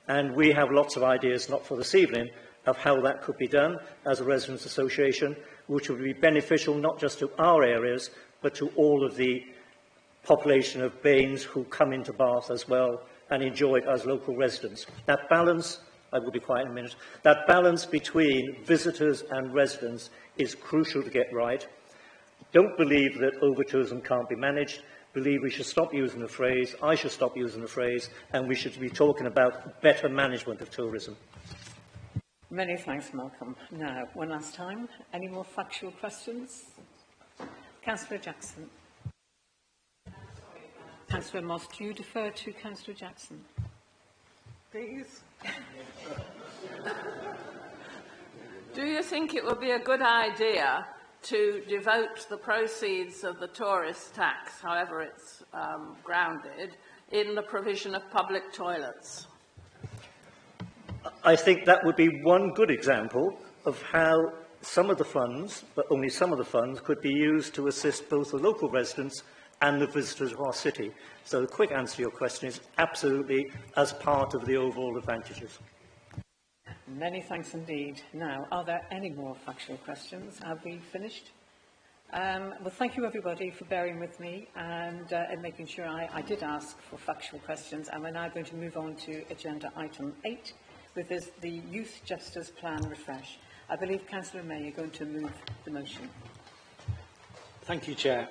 And we have lots of ideas, not for this evening, of how that could be done as a residents' association, which would be beneficial not just to our areas, but to all of the population of Bains who come into Bath as well and enjoy it as local residents. That balance, I will be quiet in a minute, that balance between visitors and residents is crucial to get right. Don't believe that over-tourism can't be managed. Believe we should stop using the phrase, I should stop using the phrase, and we should be talking about better management of tourism. Many thanks, Malcolm. Now, one last time, any more factual questions? Councillor Jackson. Councillor Moss, do you defer to Councillor Jackson? Please. Do you think it would be a good idea to devote the proceeds of the tourist tax, however it's grounded, in the provision of public toilets? I think that would be one good example of how some of the funds, but only some of the funds, could be used to assist both the local residents and the visitors of our city. So the quick answer to your question is absolutely as part of the overall advantages. Many thanks indeed. Now, are there any more factual questions? Have we finished? Well, thank you everybody for bearing with me and making sure I did ask for factual questions. And we're now going to move on to agenda item 8, with this, the Youth Justice Plan refresh. I believe Councillor May, you're going to move the motion. Thank you, Chair.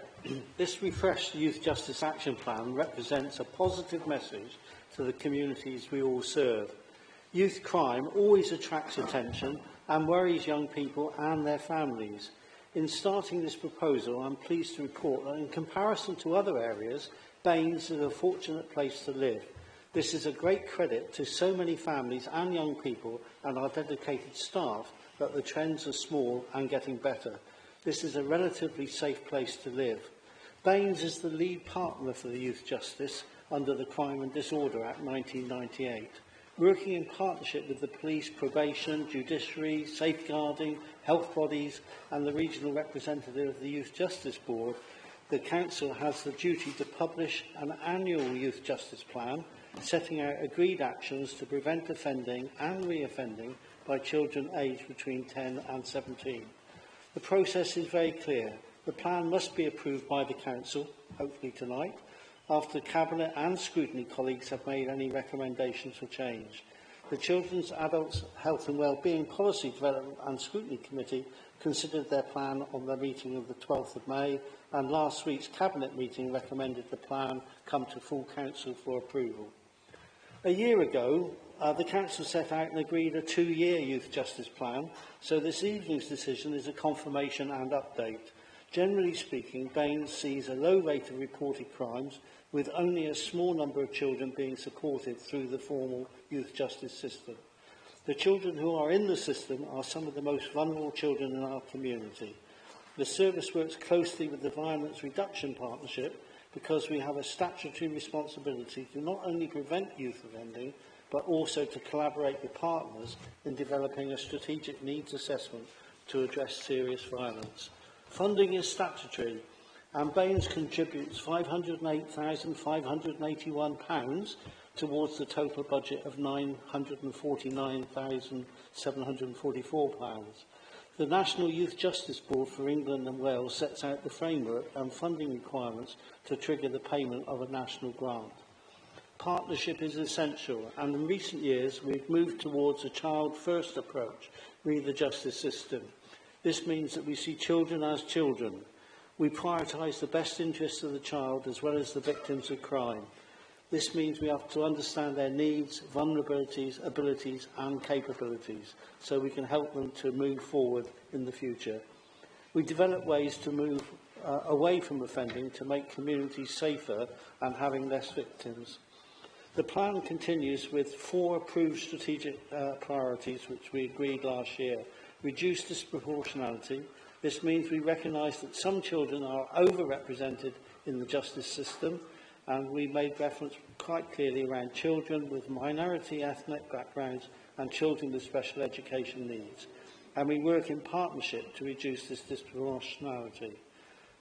This refreshed Youth Justice Action Plan represents a positive message to the communities we all serve. Youth crime always attracts attention and worries young people and their families. In starting this proposal, I'm pleased to report that in comparison to other areas, Bains is a fortunate place to live. This is a great credit to so many families and young people and our dedicated staff that the trends are small and getting better. This is a relatively safe place to live. Bains is the lead partner for the Youth Justice under the Crime and Disorder Act 1998. Working in partnership with the police, probation, judiciary, safeguarding, health bodies and the regional representative of the Youth Justice Board, the Council has the duty to publish an annual Youth Justice Plan, setting out agreed actions to prevent offending and re-offending by children aged between 10 and 17. The process is very clear. The plan must be approved by the Council, hopefully tonight, after Cabinet and Scrutiny colleagues have made any recommendations for change. The Children's, Adults, Health and Wellbeing Policy Development and Scrutiny Committee considered their plan on their meeting of the 12th of May, and last week's Cabinet meeting recommended the plan come to full Council for approval. A year ago, the Council set out and agreed a 2-year Youth Justice Plan, so this evening's decision is a confirmation and update. Generally speaking, Bains sees a low rate of reported crimes, with only a small number of children being supported through the formal youth justice system. The children who are in the system are some of the most vulnerable children in our community. The service works closely with the Violence Reduction Partnership because we have a statutory responsibility to not only prevent youth offending, but also to collaborate with partners in developing a strategic needs assessment to address serious violence. Funding is statutory, and Bains contributes £508,581 towards the total budget of £949,744. The National Youth Justice Board for England and Wales sets out the framework and funding requirements to trigger the payment of a national grant. Partnership is essential, and in recent years we've moved towards a child-first approach with the justice system. This means that we see children as children. We prioritise the best interests of the child as well as the victims of crime. This means we have to understand their needs, vulnerabilities, abilities and capabilities so we can help them to move forward in the future. We develop ways to move away from offending to make communities safer and having less victims. The plan continues with 4 approved strategic priorities which we agreed last year: reduce disproportionality, This means we recognise that some children are overrepresented in the justice system, and we made reference quite clearly around children with minority ethnic backgrounds and children with special education needs. And we work in partnership to reduce this disproportionality.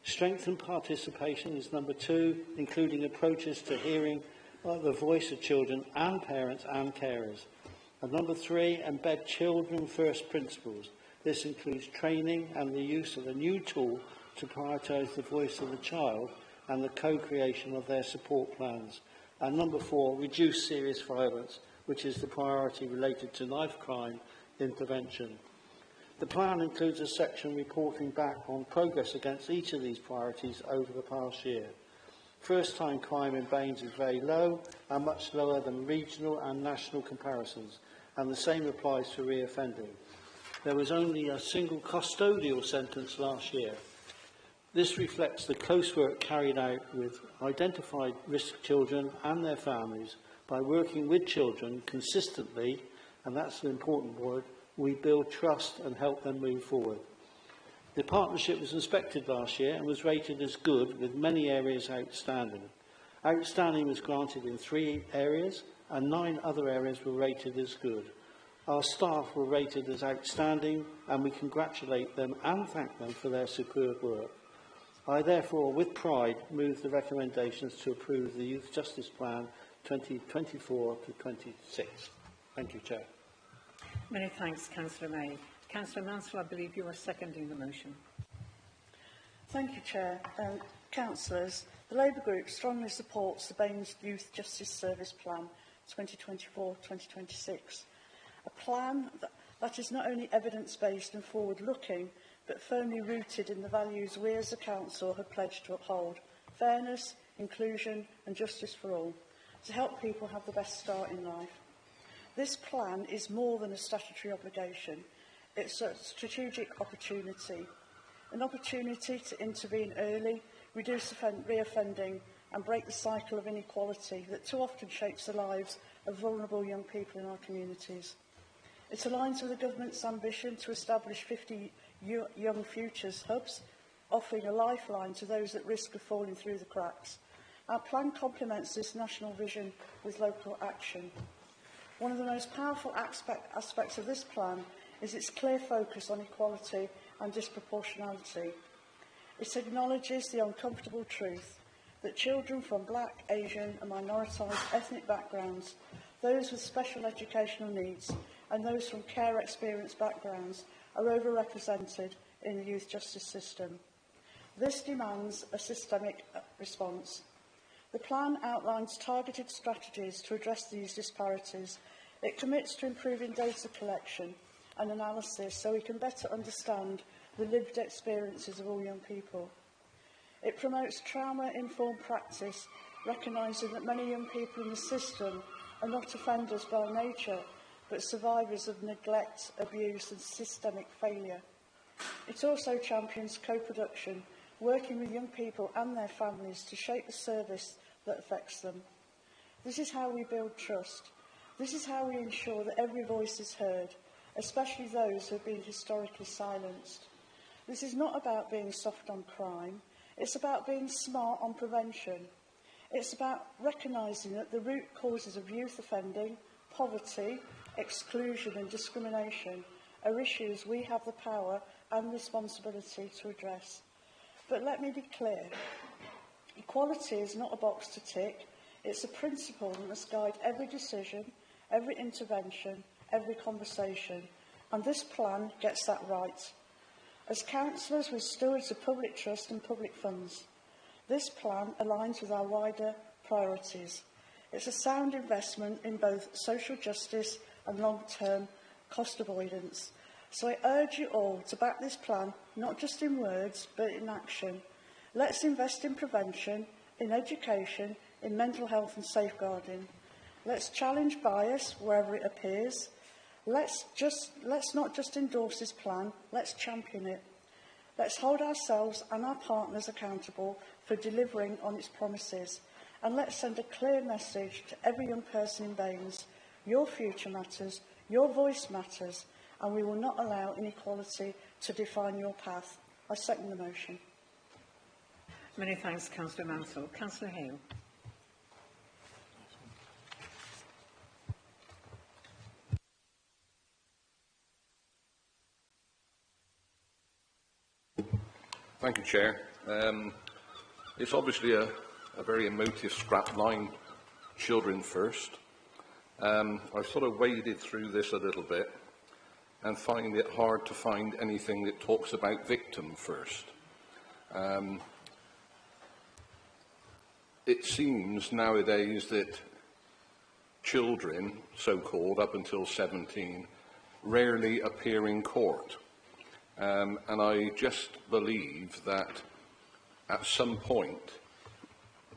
Strengthen participation is number 2, including approaches to hearing the voice of children and parents and carers. And number 3, embed children first principles. This includes training and the use of a new tool to prioritise the voice of the child and the co-creation of their support plans. And number 4, reduce serious violence, which is the priority related to knife crime intervention. The plan includes a section reporting back on progress against each of these priorities over the past year. First-time crime in Baines is very low and much lower than regional and national comparisons, and the same applies to reoffending. There was only a single custodial sentence last year. This reflects the close work carried out with identified risk children and their families. By working with children consistently, and that's an important word, we build trust and help them move forward. The partnership was inspected last year and was rated as good, with many areas outstanding. Outstanding was granted in 3 areas, and 9 other areas were rated as good. Our staff were rated as outstanding, and we congratulate them and thank them for their superb work. I therefore, with pride, move the recommendations to approve the Youth Justice Plan 2024 to 26. Thank you, Chair. Many thanks, Councillor May. Councillor Mansell, I believe you are seconding the motion. Thank you, Chair. Councillors, the Labour Group strongly supports the Baines Youth Justice Service Plan 2024-2026, a plan that is not only evidence-based and forward-looking, but firmly rooted in the values we as a council have pledged to uphold: fairness, inclusion and justice for all, to help people have the best start in life. This plan is more than a statutory obligation. It's a strategic opportunity, an opportunity to intervene early, reduce reoffending and break the cycle of inequality that too often shapes the lives of vulnerable young people in our communities. It aligns with the government's ambition to establish 50 Young Futures hubs, offering a lifeline to those at risk of falling through the cracks. Our plan complements this national vision with local action. One of the most powerful aspects of this plan is its clear focus on equality and disproportionality. It acknowledges the uncomfortable truth that children from Black, Asian and minoritized ethnic backgrounds, those with special educational needs and those from care experience backgrounds are overrepresented in the youth justice system. This demands a systemic response. The plan outlines targeted strategies to address these disparities. It commits to improving data collection and analysis so we can better understand the lived experiences of all young people. It promotes trauma-informed practice, recognising that many young people in the system are not offenders by nature, but survivors of neglect, abuse and systemic failure. It also champions co-production, working with young people and their families to shape the service that affects them. This is how we build trust. This is how we ensure that every voice is heard, especially those who have been historically silenced. This is not about being soft on crime. It's about being smart on prevention. It's about recognising that the root causes of youth offending, poverty, exclusion and discrimination are issues we have the power and responsibility to address. But let me be clear, equality is not a box to tick. It's a principle that must guide every decision, every intervention, every conversation, and this plan gets that right. As councillors, we're stewards of public trust and public funds. This plan aligns with our wider priorities. It's a sound investment in both social justice and long-term cost avoidance. So I urge you all to back this plan, not just in words, but in action. Let's invest in prevention, in education, in mental health and safeguarding. Let's challenge bias wherever it appears. Let's not just endorse this plan, let's champion it. Let's hold ourselves and our partners accountable for delivering on its promises. And let's send a clear message to every young person in Baines. Your future matters, your voice matters, and we will not allow inequality to define your path. I second the motion. Many thanks, Councillor Mansell. Councillor Hale. Thank you, Chair. It's obviously a very emotive scrap line, children first. I've sort of waded through this a little bit and find it hard to find anything that talks about victim first. It seems nowadays that children, so-called, up until 17, rarely appear in court. And I just believe that at some point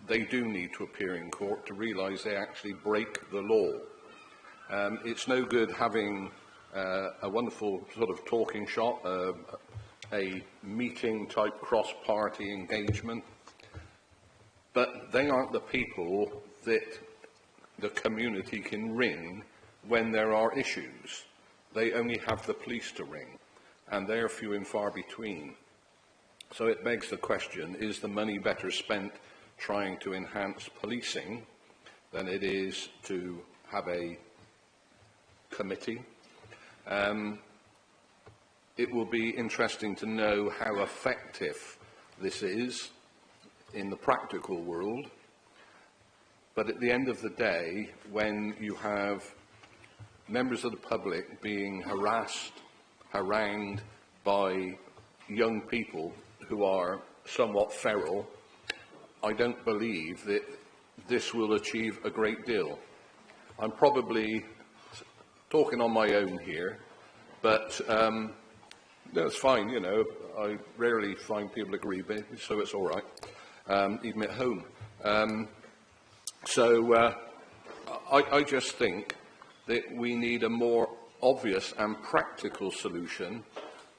they do need to appear in court to realise they actually break the law. It's no good having a wonderful sort of talking shop, a meeting type cross-party engagement, but they aren't the people that the community can ring when there are issues. They only have the police to ring, and they're few and far between. So it begs the question, is the money better spent trying to enhance policing than it is to have a committee? It will be interesting to know how effective this is in the practical world, but at the end of the day, when you have members of the public being harassed, harangued by young people who are somewhat feral, I don't believe that this will achieve a great deal. I'm probably talking on my own here, but that's fine, you know. I rarely find people agree with me, so it's all right, even at home. I just think that we need a more obvious and practical solution,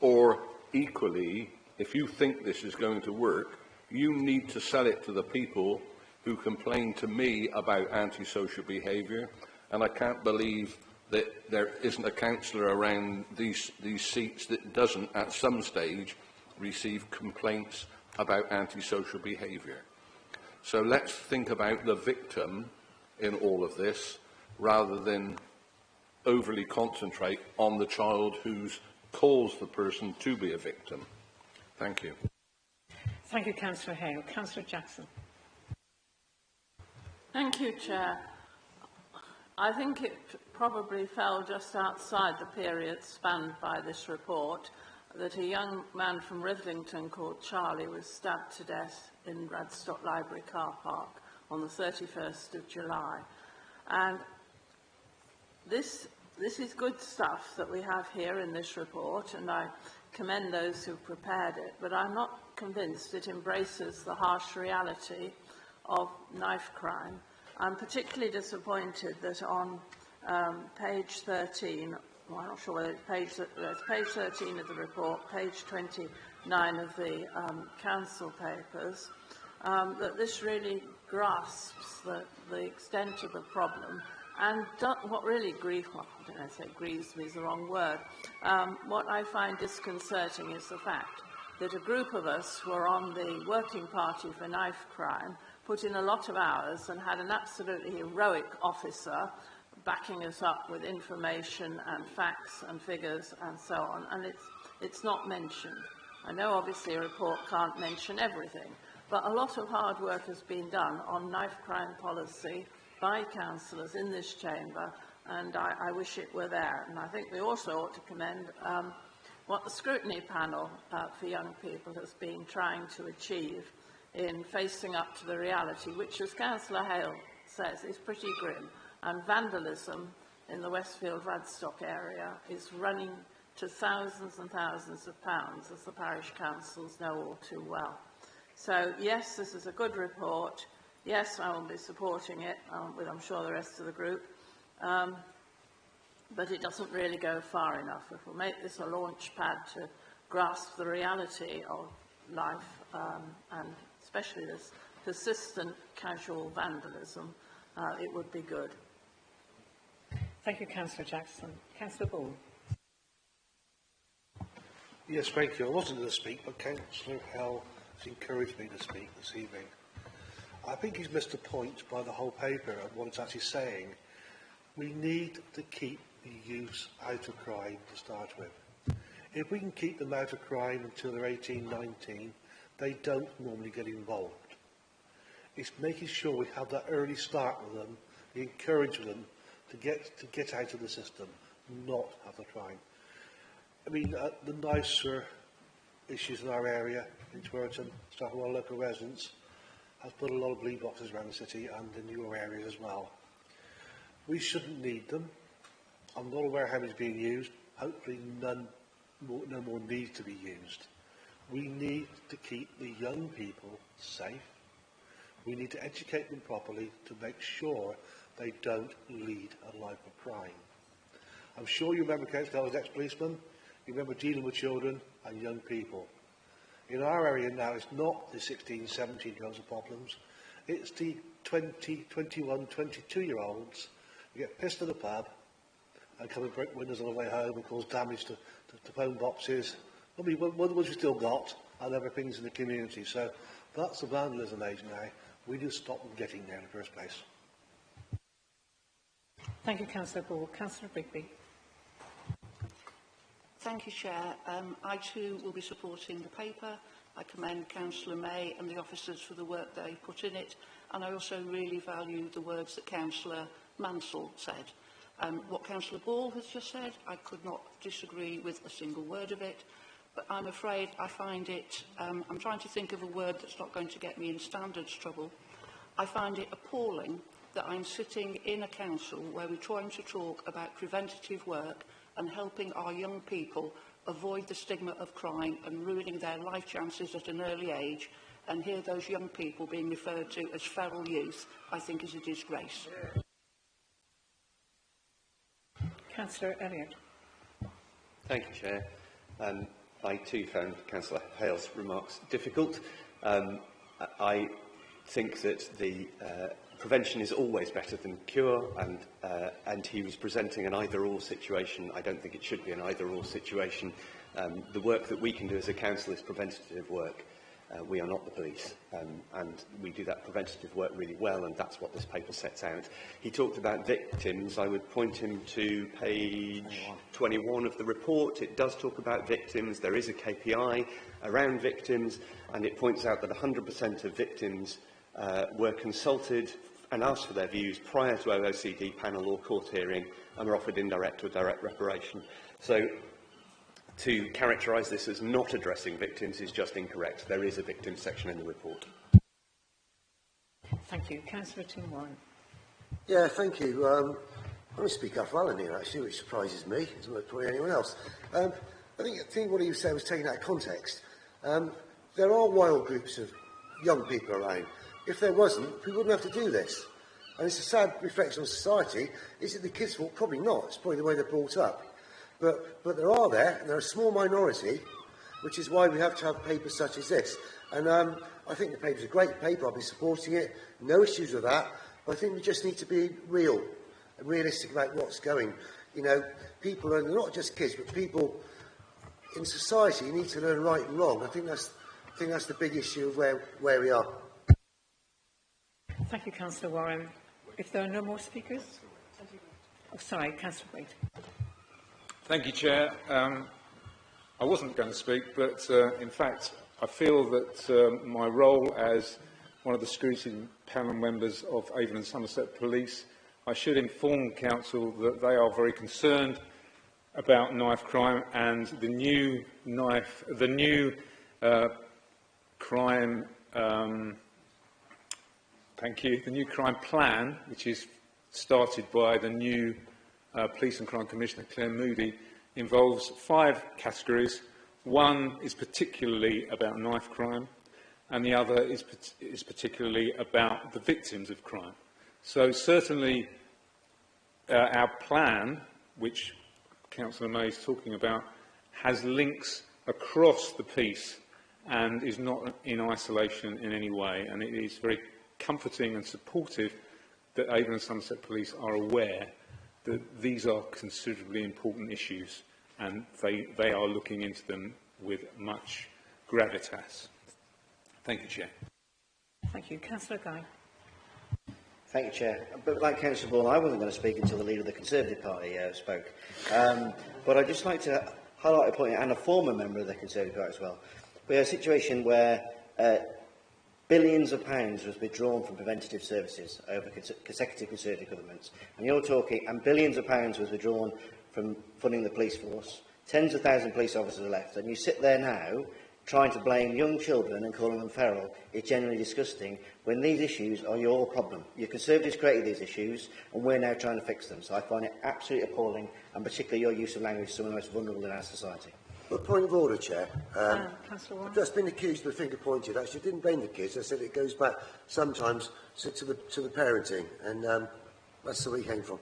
or equally, if you think this is going to work, you need to sell it to the people who complain to me about antisocial behaviour, and I can't believe that there isn't a councillor around these seats that doesn't, at some stage, receive complaints about antisocial behaviour. So let's think about the victim in all of this, rather than overly concentrate on the child who's caused the person to be a victim. Thank you. Thank you, Councillor Hale. Councillor Jackson. Thank you, Chair. I think it probably fell just outside the period spanned by this report that a young man from Rivlington called Charlie was stabbed to death in Radstock Library car park on the 31st of July. And this is good stuff that we have here in this report, and I commend those who prepared it, but I'm not convinced it embraces the harsh reality of knife crime. I'm particularly disappointed that on page 13, well, I'm not sure whether it's page 13 of the report, page 29 of the council papers, that this really grasps the extent of the problem. And what really grieves, well, I don't know if it grieves me is the wrong word, what I find disconcerting is the fact that a group of us were on the working party for knife crime, put in a lot of hours and had an absolutely heroic officer backing us up with information and facts and figures and so on, and it's not mentioned. I know obviously a report can't mention everything, but a lot of hard work has been done on knife crime policy by councillors in this chamber, and I wish it were there. And I think we also ought to commend what the scrutiny panel for young people has been trying to achieve in facing up to the reality, which, as Councillor Hale says, is pretty grim. And vandalism in the Westfield-Radstock area is running to thousands and thousands of pounds, as the parish councils know all too well. So, yes, this is a good report. Yes, I will be supporting it, with, I'm sure, the rest of the group. But it doesn't really go far enough. If we'll make this a launch pad to grasp the reality of life, and especially this persistent casual vandalism, it would be good. Thank you, Councillor Jackson. Councillor Ball. Yes, thank you. I wasn't going to speak, but Councillor Hell has encouraged me to speak this evening. I think he's missed a point by the whole paper and what it's actually saying. We need to keep the youths out of crime to start with. If we can keep them out of crime until they're 18, 19, they don't normally get involved. It's making sure we have that early start with them, we encourage them to get out of the system, not have the crime. I mean, the nicer issues in our area, in Twerton, staff of our local residents, has put a lot of blue boxes around the city and in newer areas as well. We shouldn't need them. I'm not aware how it's being used. Hopefully no more needs to be used. We need to keep the young people safe. We need to educate them properly to make sure they don't lead a life of crime. I'm sure you remember, Councillor, I was ex-policeman. You remember dealing with children and young people. In our area now, it's not the 16, 17-year-olds with problems. It's the 20, 21, 22-year-olds who get pissed at the pub and come and break windows on the way home and cause damage to phone boxes. I mean, what we've still got and other things in the community. So that's the vandalism age now. We need to stop them getting there in the first place. Thank you, Councillor Ball. Councillor Rigby. Thank you, Chair. I too will be supporting the paper. I commend Councillor May and the officers for the work they put in it, and I also really value the words that Councillor Mansell said. What Councillor Ball has just said, I could not disagree with a single word of it, but I'm afraid I find it, I'm trying to think of a word that's not going to get me in standards trouble. I find it appalling that I'm sitting in a council where we're trying to talk about preventative work and helping our young people avoid the stigma of crime and ruining their life chances at an early age, and hear those young people being referred to as feral youth, I think is a disgrace. Councillor Elliott. Thank you, Chair. I too found Councillor Hale's remarks difficult. I think that the prevention is always better than cure, and he was presenting an either-or situation. I don't think it should be an either-or situation. The work that we can do as a council is preventative work. We are not the police, and we do that preventative work really well, and that's what this paper sets out. He talked about victims. I would point him to page 21 of the report. It does talk about victims. There is a KPI around victims, and it points out that 100% of victims were consulted and asked for their views prior to OOCD panel or court hearing, and were offered indirect or direct reparation. So to characterise this as not addressing victims is just incorrect. There is a victim section in the report. Thank you. Councillor Tim Warren. Yeah, thank you. I'm going to speak up for Alan here, actually, which surprises me, as well as probably anyone else. I think what he said was taken out of context. There are wild groups of young people around. If there wasn't, we wouldn't have to do this. And it's a sad reflection on society. Is it the kids' fault? Probably not. It's probably the way they're brought up. But there are there, and they're a small minority, which is why we have to have papers such as this. And I think the paper's a great paper. I'll be supporting it. No issues with that. But I think we just need to be real and realistic about what's going. You know, people are not just kids, but people in society need to learn right and wrong. I think that's the big issue of where we are. Thank you, Councillor Warren. If there are no more speakers... Oh, sorry, Councillor Wade. Thank you, Chair. I wasn't going to speak, but in fact, I feel that my role as one of the scrutiny panel members of Avon and Somerset Police, I should inform Council that they are very concerned about knife crime, and the new crime. Thank you. The new crime plan, which is started by the new Police and Crime Commissioner, Claire Moody, involves 5 categories. One is particularly about knife crime, and the other is particularly about the victims of crime. So certainly our plan, which Councillor May is talking about, has links across the piece and is not in isolation in any way, and it is very comforting and supportive that Avon and Somerset Police are aware that these are considerably important issues, and they are looking into them with much gravitas. Thank you, Chair. Thank you. Councillor Guy. Thank you, Chair. But like Councillor Vaughan, I wasn't going to speak until the leader of the Conservative Party spoke. But I'd just like to highlight a point, and a former member of the Conservative Party as well. We have a situation where billions of pounds was withdrawn from preventative services over consecutive Conservative governments. And you're talking, and billions of pounds was withdrawn from funding the police force. Tens of thousands of police officers are left. And you sit there now trying to blame young children and calling them feral is genuinely disgusting when these issues are your problem. Your Conservatives created these issues and we're now trying to fix them. So I find it absolutely appalling, and particularly your use of language to some of the most vulnerable in our society. Well, point of order, Chair. Councillor Warren. I've just been accused of the finger pointed. Actually, I didn't blame the kids. I said it goes back sometimes to the parenting, and that's the way it came from.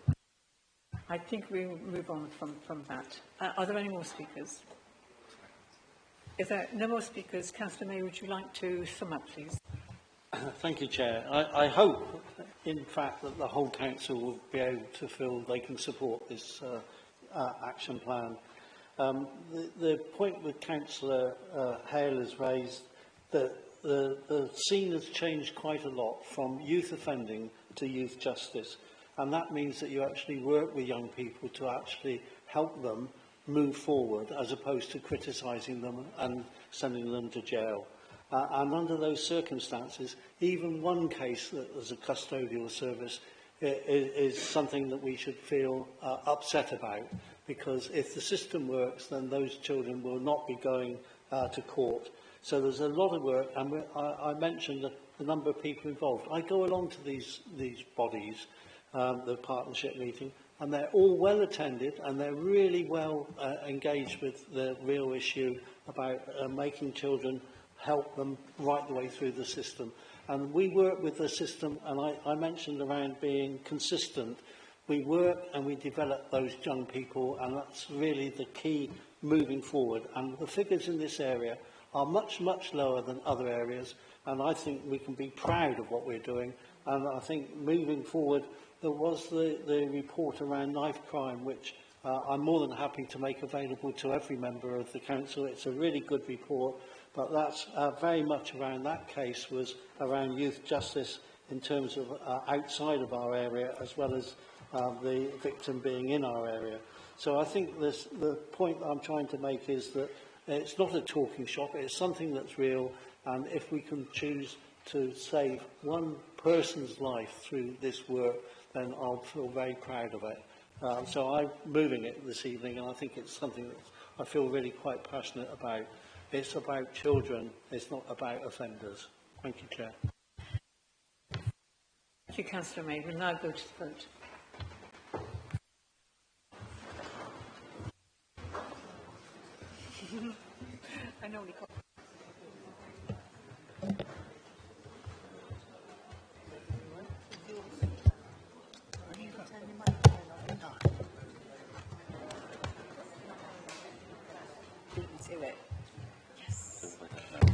I think we will move on from that. Are there any more speakers? If there are no more speakers, Councillor May, would you like to sum up, please? Thank you, Chair. I hope, in fact, that the whole Council will be able to feel they can support this action plan. The point with Councillor Hale has raised, that the scene has changed quite a lot from youth offending to youth justice. And that means that you actually work with young people to actually help them move forward, as opposed to criticising them and sending them to jail. And under those circumstances, even one case that as a custodial service is something that we should feel upset about, because if the system works, then those children will not be going to court. So there's a lot of work, and I mentioned the number of people involved. I go along to these bodies, the partnership meeting, and they're all well attended, and they're really well engaged with the real issue about making children, help them right the way through the system. And we work with the system, and I mentioned around being consistent. We work and we develop those young people, and that's really the key moving forward. And the figures in this area are much, much lower than other areas, and I think we can be proud of what we're doing. And I think moving forward, there was the report around knife crime, which I'm more than happy to make available to every member of the Council. It's a really good report, but that's very much around that case was around youth justice in terms of outside of our area, as well as the victim being in our area. So I think the point that I'm trying to make is that it's not a talking shop, it's something that's real, and if we can choose to save one person's life through this work, then I'll feel very proud of it. So I'm moving it this evening, and I think it's something that I feel really quite passionate about. It's about children, it's not about offenders. Thank you, Chair. Thank you, Councillor May. We'll now go to the vote. I know we to it. Yes.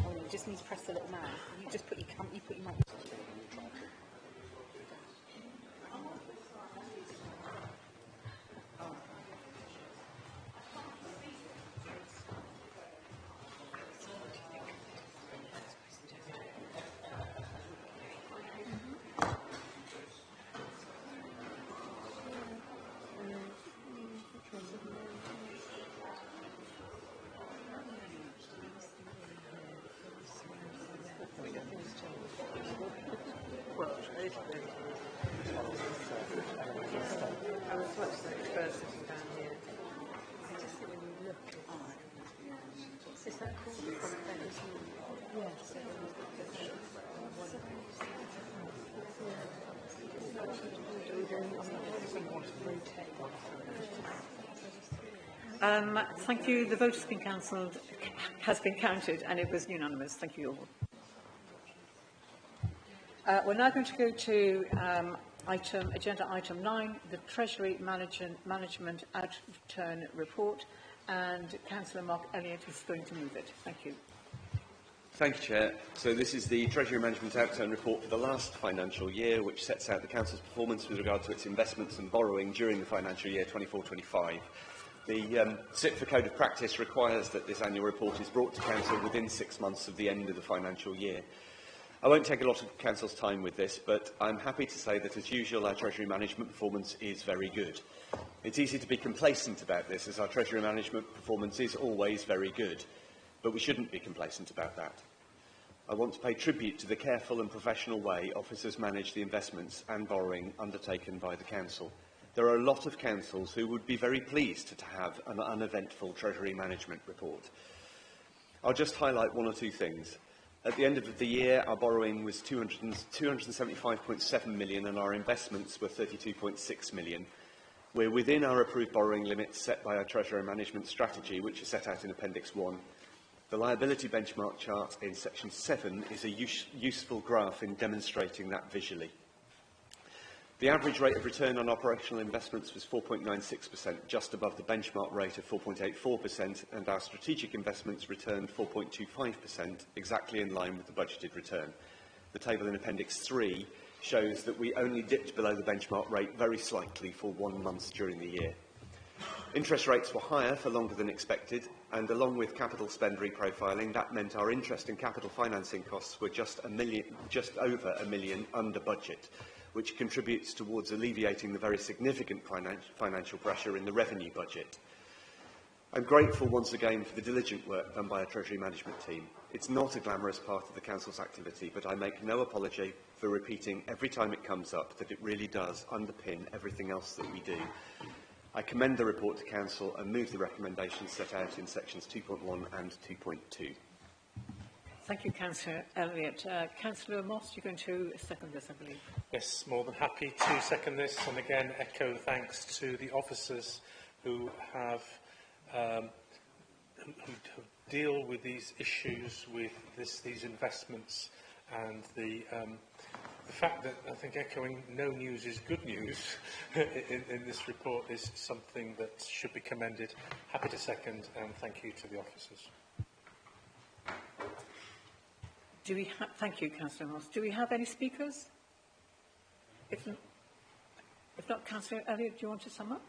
Oh, you just need to press the little mouse. You just put your mic. Thank you. The vote has been cancelled, has been counted, and it was unanimous. Thank you all. We're now going to go to agenda item 9, the Treasury Management Outturn Report, and Councillor Mark Elliott is going to move it. Thank you. Thank you, Chair. So this is the Treasury Management Outturn Report for the last financial year, which sets out the Council's performance with regard to its investments and borrowing during the financial year 24-25. The SIPFA Code of Practice requires that this annual report is brought to Council within 6 months of the end of the financial year. I won't take a lot of Council's time with this, but I'm happy to say that, as usual, our Treasury management performance is very good. It's easy to be complacent about this, as our Treasury management performance is always very good, but we shouldn't be complacent about that. I want to pay tribute to the careful and professional way officers manage the investments and borrowing undertaken by the Council. There are a lot of councils who would be very pleased to have an uneventful Treasury management report. I'll just highlight one or two things. At the end of the year, our borrowing was 275.7 million and our investments were 32.6 million. We're within our approved borrowing limits set by our Treasury management strategy, which is set out in Appendix 1. The liability benchmark chart in Section 7 is a useful graph in demonstrating that visually. The average rate of return on operational investments was 4.96%, just above the benchmark rate of 4.84%, and our strategic investments returned 4.25%, exactly in line with the budgeted return. The table in Appendix 3 shows that we only dipped below the benchmark rate very slightly for 1 month during the year. Interest rates were higher for longer than expected, and along with capital spend reprofiling, that meant our interest and capital financing costs were just over a million under budget, which contributes towards alleviating the very significant financial pressure in the revenue budget. I'm grateful once again for the diligent work done by our Treasury management team. It's not a glamorous part of the Council's activity, but I make no apology for repeating every time it comes up that it really does underpin everything else that we do. I commend the report to Council and move the recommendations set out in sections 2.1 and 2.2. Thank you, Councillor Elliott. Councillor Moss, you're going to second this, I believe. Yes, more than happy to second this, and again echo thanks to the officers who have who deal with these issues, with these investments, and the fact that I think echoing no news is good news in this report is something that should be commended. Happy to second, and thank you to the officers. Thank you, Councillor Moss. Do we have any speakers? If not, Councillor Elliott, do you want to sum up?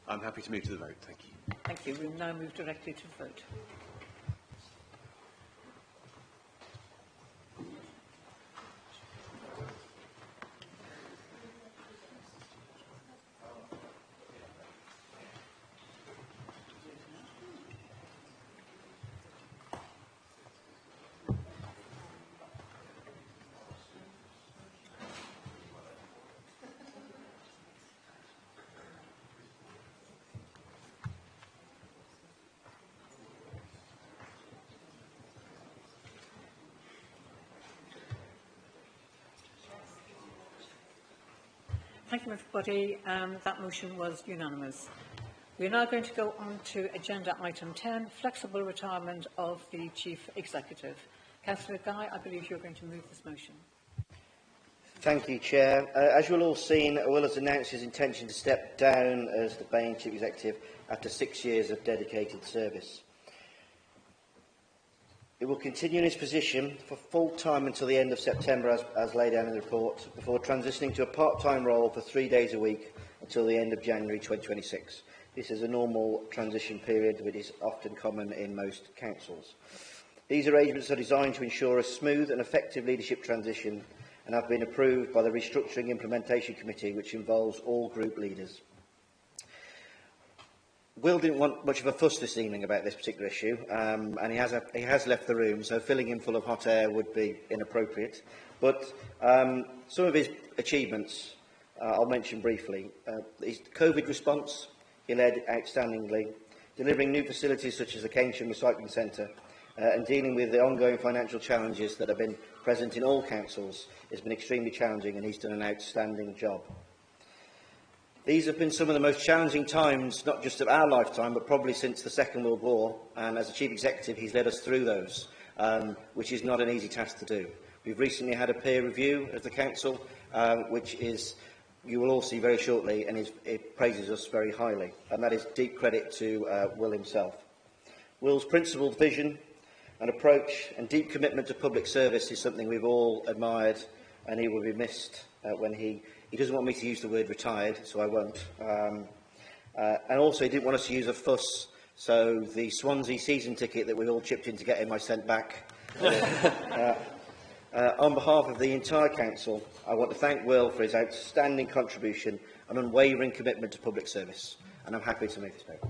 I'm happy to move to the vote. Thank you. Thank you. We'll now move directly to the vote. Thank you, everybody. That motion was unanimous. We are now going to go on to agenda item 10, flexible retirement of the Chief Executive. Councillor Guy, I believe you're going to move this motion. Thank you, Chair. As you've all seen, Will has announced his intention to step down as the Bain Chief Executive after 6 years of dedicated service. It will continue in his position for full time until the end of September, as laid out in the report, before transitioning to a part-time role for 3 days a week until the end of January 2026. This is a normal transition period, which is often common in most councils. These arrangements are designed to ensure a smooth and effective leadership transition and have been approved by the Restructuring Implementation Committee, which involves all group leaders. Will didn't want much of a fuss this evening about this particular issue, and he has left the room, so filling him full of hot air would be inappropriate. But some of his achievements I'll mention briefly. His COVID response, he led outstandingly, delivering new facilities such as the Keynsham Recycling Centre, and dealing with the ongoing financial challenges that have been present in all councils has been extremely challenging, and he's done an outstanding job. These have been some of the most challenging times, not just of our lifetime, but probably since the Second World War. And as a Chief Executive, he's led us through those, which is not an easy task to do. We've recently had a peer review of the Council, which you will all see very shortly, and it praises us very highly. And that is deep credit to Will himself. Will's principled vision and approach and deep commitment to public service is something we've all admired, and he will be missed when he doesn't want me to use the word retired, so I won't. And also he didn't want us to use a fuss, so the Swansea season ticket that we all chipped in to get him, I sent back. On behalf of the entire Council, I want to thank Will for his outstanding contribution and unwavering commitment to public service, and I'm happy to move this paper.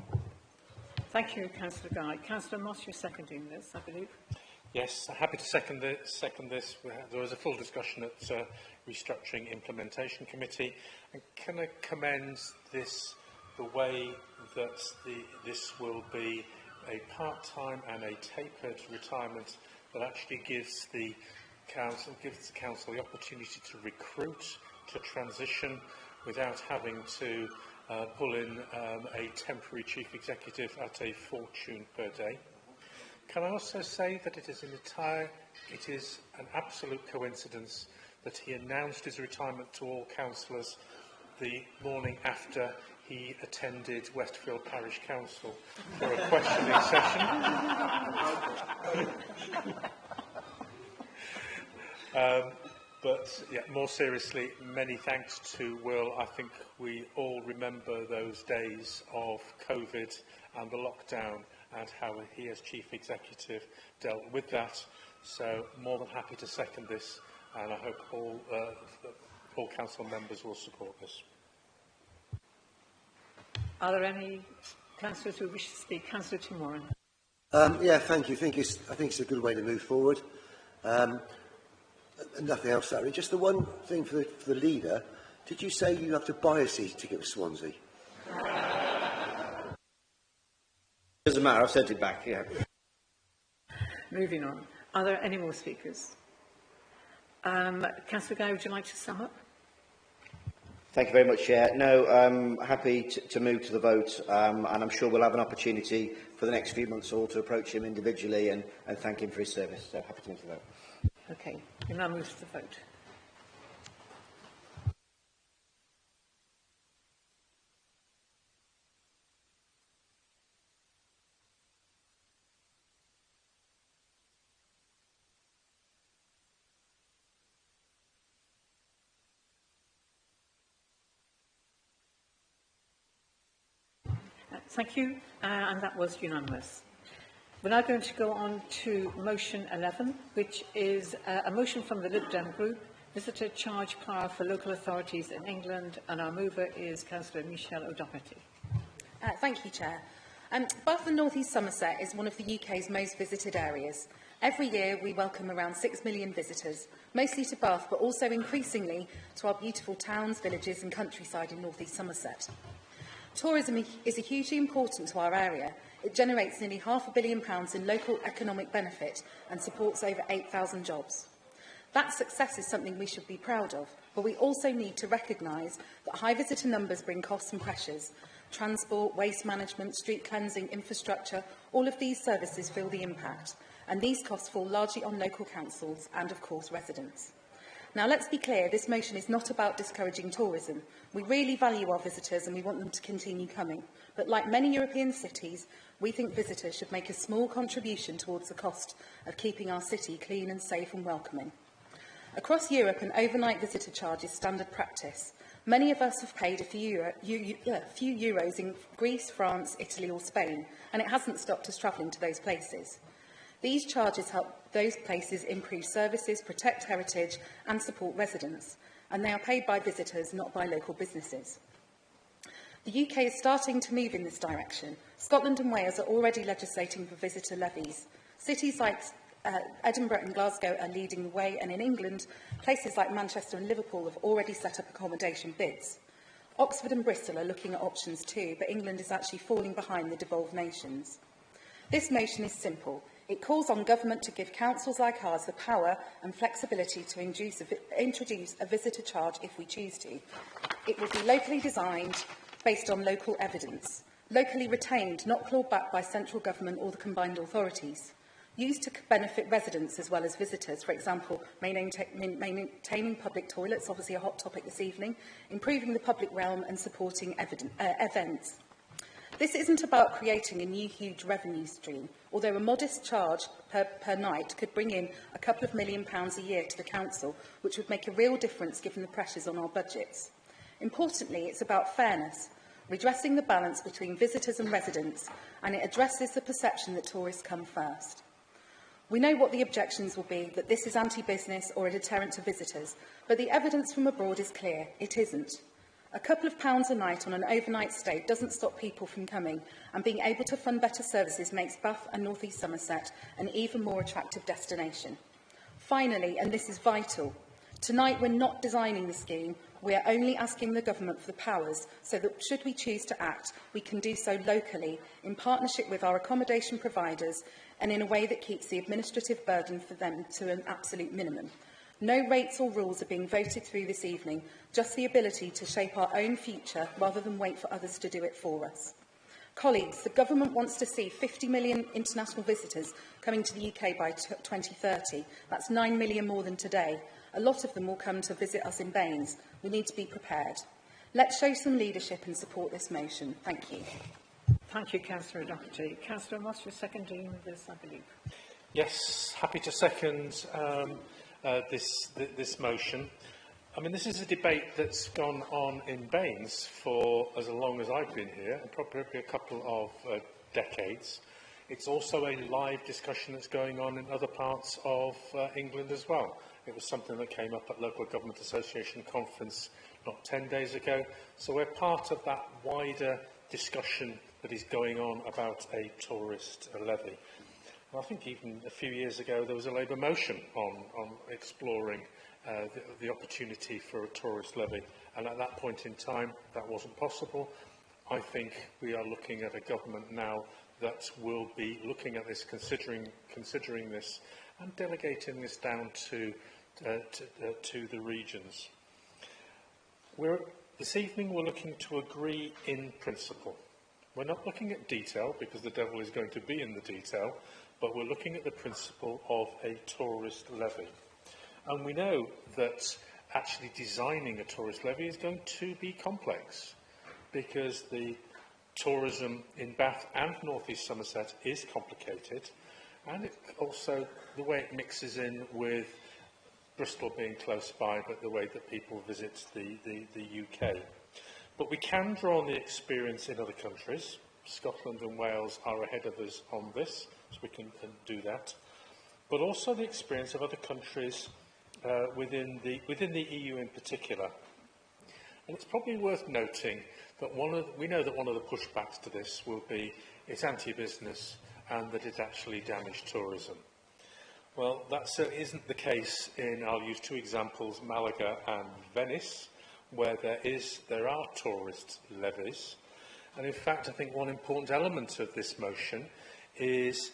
Thank you, Councillor Guy. Councillor Moss, you're seconding this, I believe. Yes, happy to second this. There was a full discussion at Restructuring Implementation Committee. And can I commend this, the way that this will be a part-time and a tapered retirement that actually gives the council the opportunity to recruit, to transition, without having to pull in a temporary chief executive at a fortune per day. Can I also say that it is an absolute coincidence that he announced his retirement to all councillors the morning after he attended Westfield Parish Council for a questioning session. But yeah, more seriously, many thanks to Will. I think we all remember those days of COVID and the lockdown and how he, as Chief Executive, dealt with that. So, more than happy to second this, and I hope all council members will support this. Are there any councillors who wish to speak? Councillor Timoran. Yeah, thank you. I think it's a good way to move forward. Nothing else, Larry. Just the one thing for the leader. Did you say you have to buy a season ticket with Swansea? Doesn't matter, I've sent it back, yeah. Moving on. Are there any more speakers? Councillor Guy, would you like to sum up? Thank you very much, Chair. No, I'm happy to move to the vote, and I'm sure we'll have an opportunity for the next few months all to approach him individually and thank him for his service. So happy to move to the vote. Okay, we now move to the vote. Thank you, and that was unanimous. We're now going to go on to motion 11, which is a motion from the Lib Dem group, visitor charge power for local authorities in England, and our mover is Councillor Michelle O'Doherty. Thank you, Chair. Bath and North East Somerset is one of the UK's most visited areas. Every year we welcome around 6 million visitors, mostly to Bath, but also increasingly to our beautiful towns, villages and countryside in North East Somerset. Tourism is hugely important to our area. It generates nearly £500 million in local economic benefit and supports over 8,000 jobs. That success is something we should be proud of, but we also need to recognise that high visitor numbers bring costs and pressures. Transport, waste management, street cleansing, infrastructure, all of these services feel the impact, and these costs fall largely on local councils and, of course, residents. Now, let's be clear, this motion is not about discouraging tourism. We really value our visitors and we want them to continue coming. But like many European cities, we think visitors should make a small contribution towards the cost of keeping our city clean and safe and welcoming. Across Europe, an overnight visitor charge is standard practice. Many of us have paid a few euros in Greece, France, Italy or Spain, and it hasn't stopped us travelling to those places. These charges help those places improve services, protect heritage and support residents, and they are paid by visitors, not by local businesses. The UK is starting to move in this direction. Scotland and Wales are already legislating for visitor levies. Cities like Edinburgh and Glasgow are leading the way, and in England, places like Manchester and Liverpool have already set up accommodation bids. Oxford and Bristol are looking at options too, but England is actually falling behind the devolved nations. This motion is simple. It calls on government to give councils like ours the power and flexibility to introduce a visitor charge if we choose to. It will be locally designed, based on local evidence, locally retained, not clawed back by central government or the combined authorities, used to benefit residents as well as visitors, for example, maintaining public toilets, obviously a hot topic this evening, improving the public realm and supporting events. This isn't about creating a new huge revenue stream, although a modest charge per night could bring in a couple of £1 million a year to the council, which would make a real difference given the pressures on our budgets. Importantly, it's about fairness. redressing the balance between visitors and residents, and it addresses the perception that tourists come first. We know what the objections will be, that this is anti-business or a deterrent to visitors, but the evidence from abroad is clear, it isn't. A couple of pounds a night on an overnight stay doesn't stop people from coming, and being able to fund better services makes Bath and North East Somerset an even more attractive destination. Finally, and this is vital, tonight we're not designing the scheme, we are only asking the government for the powers so that should we choose to act, we can do so locally, in partnership with our accommodation providers and in a way that keeps the administrative burden for them to an absolute minimum. No rates or rules are being voted through this evening, just the ability to shape our own future rather than wait for others to do it for us. Colleagues, the government wants to see 50 million international visitors coming to the UK by 2030. That's 9 million more than today. A lot of them will come to visit us in Baines. We need to be prepared. Let's show some leadership and support this motion. Thank you. Thank you, Councillor Doherty. Councillor Moss, you're seconding this, I believe. Yes, happy to second this motion. I mean, this is a debate that's gone on in Baines for as long as I've been here, and probably a couple of decades. It's also a live discussion that's going on in other parts of England as well. It was something that came up at Local Government Association Conference not 10 days ago. So we're part of that wider discussion that is going on about a tourist levy. And I think even a few years ago there was a Labour motion on exploring the opportunity for a tourist levy. And at that point in time, that wasn't possible. I think we are looking at a government now that will be looking at this, considering this, and delegating this down to the regions. This evening we're looking to agree in principle. We're not looking at detail, because the devil is going to be in the detail, but we're looking at the principle of a tourist levy. And we know that actually designing a tourist levy is going to be complex, because the tourism in Bath and North East Somerset is complicated, and it also the way it mixes in with Bristol being close by, but the way that people visit the UK. But we can draw on the experience in other countries. Scotland and Wales are ahead of us on this, so we can do that. But also the experience of other countries within the EU in particular. And it's probably worth noting that we know that one of the pushbacks to this will be it's anti-business and that it actually damaged tourism. Well, that certainly isn't the case I'll use two examples, Malaga and Venice, where there are tourist levies. And in fact, I think one important element of this motion is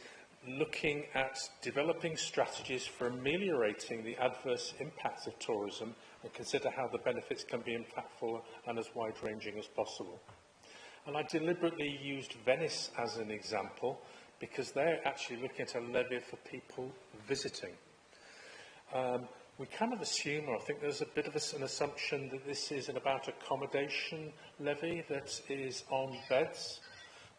looking at developing strategies for ameliorating the adverse impacts of tourism and consider how the benefits can be impactful and as wide-ranging as possible. And I deliberately used Venice as an example because they're actually looking at a levy for people visiting. We kind of assume, or I think there's a bit of an assumption that this is about accommodation levy that is on beds,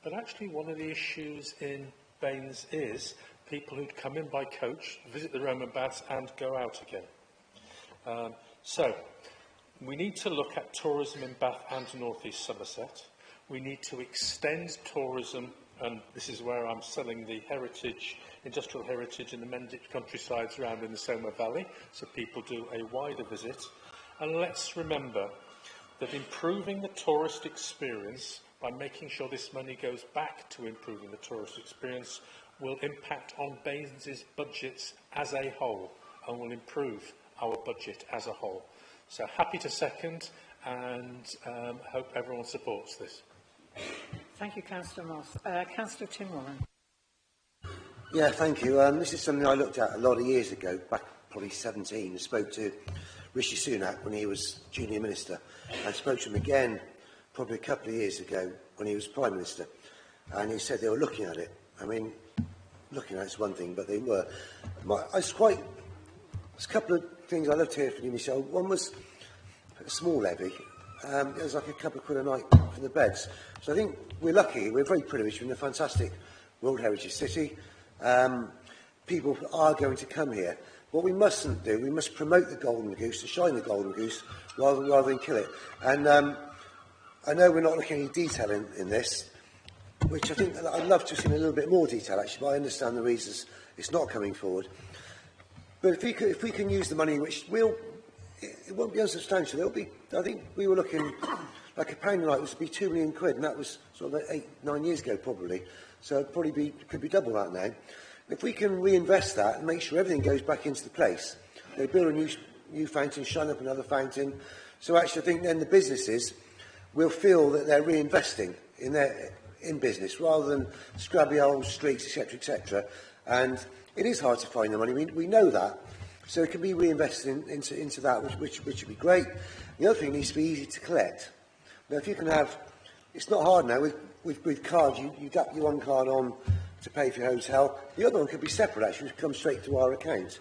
but actually one of the issues in Baines is people who'd come in by coach, visit the Roman baths and go out again. So we need to look at tourism in Bath and North East Somerset. We need to extend tourism, and this is where I'm selling the heritage, industrial heritage in the Mendip countrysides around in the Soma Valley, so people do a wider visit. And let's remember that improving the tourist experience by making sure this money goes back to improving the tourist experience will impact on Baines' budgets as a whole and will improve our budget as a whole. So happy to second and hope everyone supports this. Thank you, Councillor Moss. Councillor Tim Warren. Yeah, thank you. This is something I looked at a lot of years ago, back probably 17. I spoke to Rishi Sunak when he was Junior Minister. I spoke to him again probably a couple of years ago when he was Prime Minister. And he said they were looking at it. I mean, looking at it's one thing, but they were. There's a couple of things I'd love to hear from you, Michelle. One was a small levy. It was like a couple of quid a night for the beds. So I think we're lucky, we're very privileged, we're in a fantastic World Heritage City. People are going to come here. What we mustn't do, we must promote the golden goose, to shine the golden goose, rather than kill it. And I know we're not looking at any detail in this, which I think I'd love to see in a little bit more detail, actually, but I understand the reasons it's not coming forward. But if we can use the money, which it won't be unsubstantial. There'll be, I think we were looking like a pound a night was to be £2 million, and that was sort of 8-9 years ago, probably. So it'd probably could be double that now. If we can reinvest that and make sure everything goes back into the place, they build a new fountain, shine up another fountain. So actually, I think then the businesses will feel that they're reinvesting in business rather than scrubby old streets, etc., etc. And it is hard to find the money. We know that. So it can be reinvested into that, which would be great. The other thing needs to be easy to collect. Now, if you can have, it's not hard now with cards. You tap your one card on to pay for your hotel. The other one could be separate, actually, which comes straight to our account.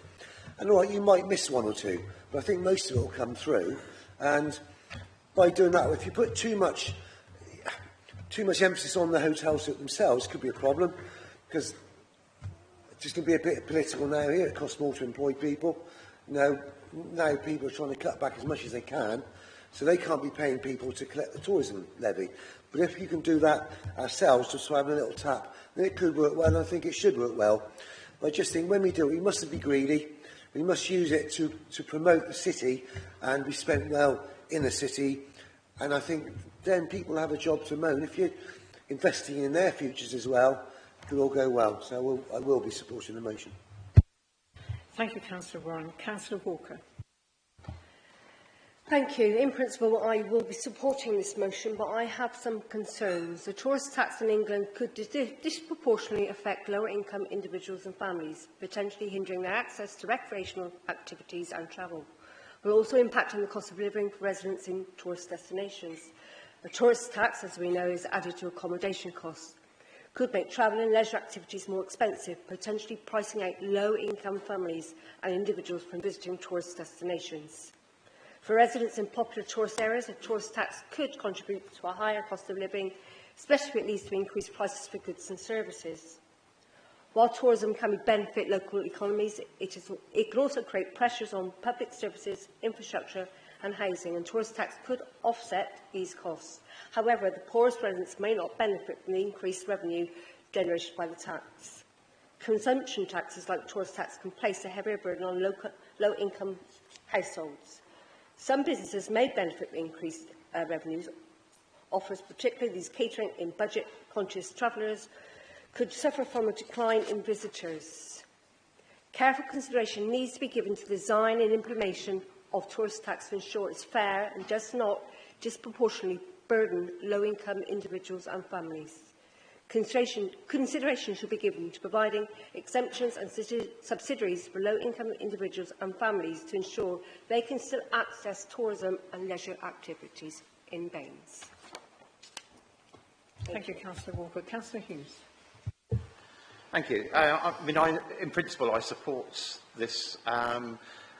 And all right, you might miss one or two, but I think most of it will come through. And by doing that, if you put too much emphasis on the hotels themselves, it could be a problem, because it's just going to be a bit political now here. It costs more to employ people. Now people are trying to cut back as much as they can, so they can't be paying people to collect the tourism levy. But if you can do that ourselves, just to have a little tap, then it could work well, and I think it should work well. But I just think when we do it, we mustn't be greedy. We must use it to promote the city and be spent well in the city. And I think then people have a job to moan. If you're investing in their futures as well, it will all go well. So I will be supporting the motion. Thank you, Councillor Warren. Councillor Walker. Thank you. In principle, I will be supporting this motion, but I have some concerns. The tourist tax in England could disproportionately affect lower-income individuals and families, potentially hindering their access to recreational activities and travel. It will also impact on the cost of living for residents in tourist destinations. A tourist tax, as we know, is added to accommodation costs. Could make travel and leisure activities more expensive, potentially pricing out low-income families and individuals from visiting tourist destinations. For residents in popular tourist areas, a tourist tax could contribute to a higher cost of living, especially if it leads to increased prices for goods and services. While tourism can benefit local economies, it can also create pressures on public services, infrastructure and housing, and tourist tax could offset these costs. However, the poorest residents may not benefit from the increased revenue generated by the tax. Consumption taxes like tourist tax can place a heavier burden on low-income households. Some businesses may benefit from increased revenues. Offers, particularly these catering in budget-conscious travellers, could suffer from a decline in visitors. Careful consideration needs to be given to the design and implementation of tourist tax to ensure it's fair and does not disproportionately burden low-income individuals and families. Consideration should be given to providing exemptions and subsidies for low-income individuals and families to ensure they can still access tourism and leisure activities in Baines. Thank you, Councillor Walker. Councillor Hughes. Thank you. In principle, I support this.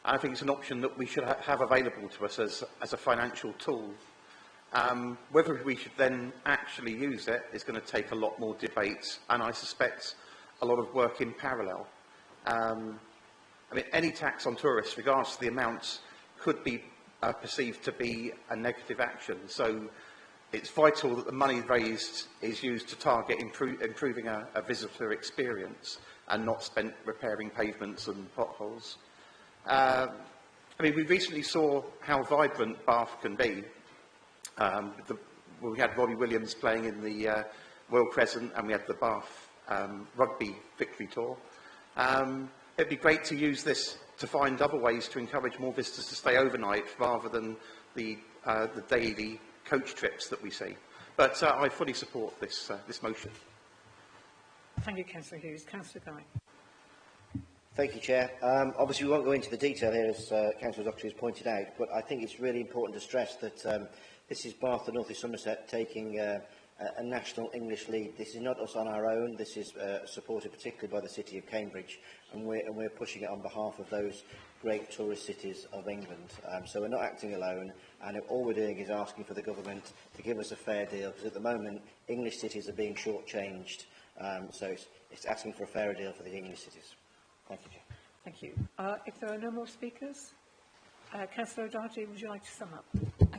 I think it's an option that we should have available to us as a financial tool. Whether we should then actually use it is going to take a lot more debate, and I suspect a lot of work in parallel. Any tax on tourists, regardless of the amounts, could be perceived to be a negative action. So it's vital that the money raised is used to target improving a visitor experience and not spent repairing pavements and potholes. We recently saw how vibrant Bath can be. We had Robbie Williams playing in the Royal Crescent, and we had the Bath Rugby Victory Tour. It'd be great to use this to find other ways to encourage more visitors to stay overnight rather than the daily coach trips that we see. But I fully support this motion. Thank you, Councillor Hughes. Councillor Guy. Thank you, Chair. Obviously, we won't go into the detail here, as Councillor Dockery has pointed out, but I think it's really important to stress that this is Bath and North East Somerset taking a national English lead. This is not us on our own. This is supported particularly by the City of Cambridge, and we're pushing it on behalf of those great tourist cities of England. So we're not acting alone, and all we're doing is asking for the government to give us a fair deal, because at the moment, English cities are being shortchanged. So it's asking for a fairer deal for the English cities. Thank you, Chair. Thank you. If there are no more speakers, Councillor O'Doherty, would you like to sum up?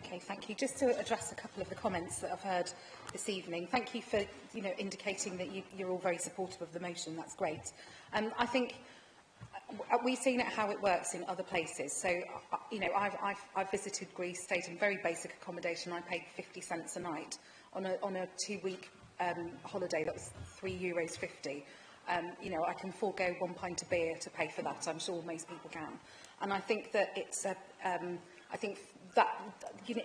Okay, thank you. Just to address a couple of the comments that I've heard this evening, thank you for indicating that you're all very supportive of the motion. That's great. I think we've seen it how it works in other places. So, I've visited Greece, stayed in very basic accommodation. I paid 50 cents a night on a 2-week holiday. That was €3.50. I can forego 1 pint of beer to pay for that. I'm sure most people can. And I think that it's I think that,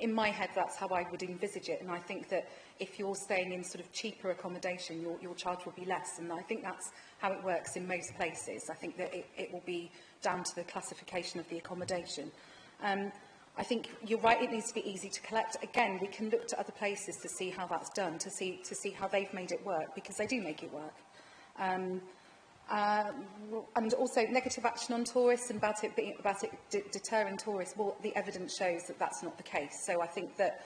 in my head, that's how I would envisage it. And I think that if you're staying in sort of cheaper accommodation, your charge will be less. And I think that's how it works in most places. I think that it will be down to the classification of the accommodation. I think you're right, it needs to be easy to collect. Again, we can look to other places to see how that's done, to see how they've made it work, because they do make it work. And also negative action on tourists and about it deterring tourists. Well, the evidence shows that that's not the case. So I think that,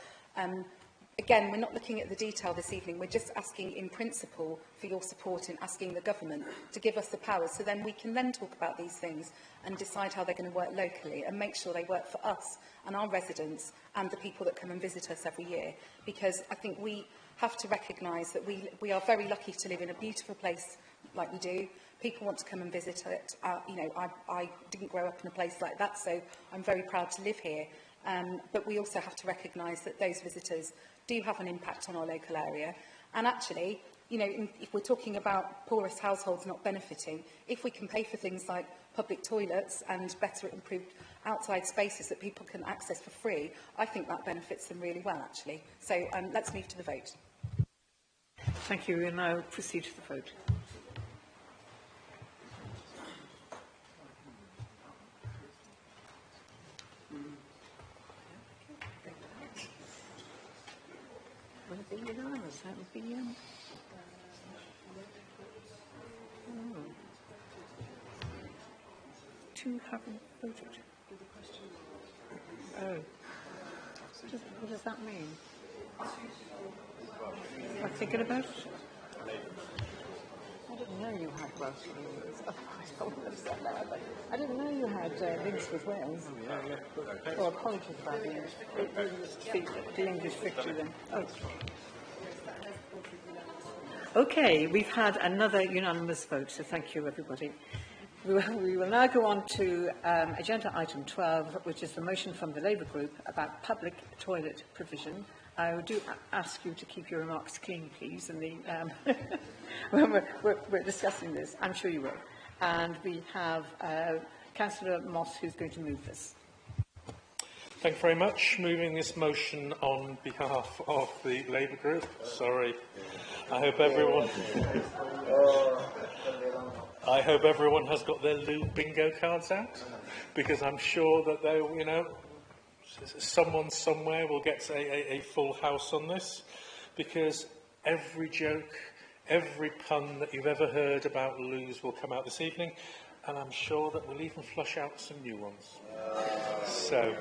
again, we're not looking at the detail this evening. We're just asking in principle for your support in asking the government to give us the powers, so then we can then talk about these things and decide how they're going to work locally and make sure they work for us and our residents and the people that come and visit us every year. Because I think we have to recognise that we are very lucky to live in a beautiful place like we do. People want to come and visit it. I didn't grow up in a place like that, so I'm very proud to live here. But we also have to recognise that those visitors do have an impact on our local area. And actually, if we're talking about poorest households not benefiting, if we can pay for things like public toilets and better improved outside spaces that people can access for free, I think that benefits them really well, actually. So let's move to the vote. Thank you. We'll now proceed to the vote. Would it be unanimous? That would be two haven't voted. Oh. What does that mean? I'm thinking about it. I didn't know you had Welsh links. I didn't know you had links with Wales. Oh, apologies about the English victory then. Oh. Okay, we've had another unanimous vote, so thank you, everybody. We will now go on to agenda item 12, which is the motion from the Labour Group about public toilet provision. I do ask you to keep your remarks clean, please, and when we're discussing this. I'm sure you will. And we have Councillor Moss, who's going to move this. Thank you very much. Moving this motion on behalf of the Labour Group. Sorry. I hope everyone has got their lube bingo cards out, because I'm sure that they, someone somewhere will get a full house on this, because every joke, every pun that you've ever heard about loos will come out this evening, and I'm sure that we'll even flush out some new ones. So,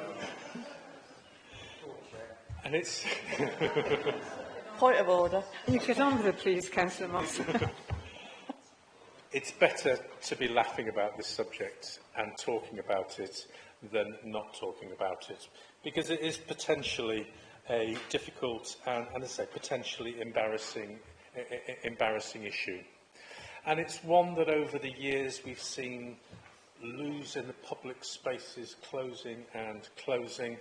and it's... Point of order. Can you get on with it, please, Councillor Moss? It's better to be laughing about this subject and talking about it than not talking about it, because it is potentially a difficult and as I say, potentially embarrassing issue. And it's one that over the years we've seen loos in the public spaces closing and closing.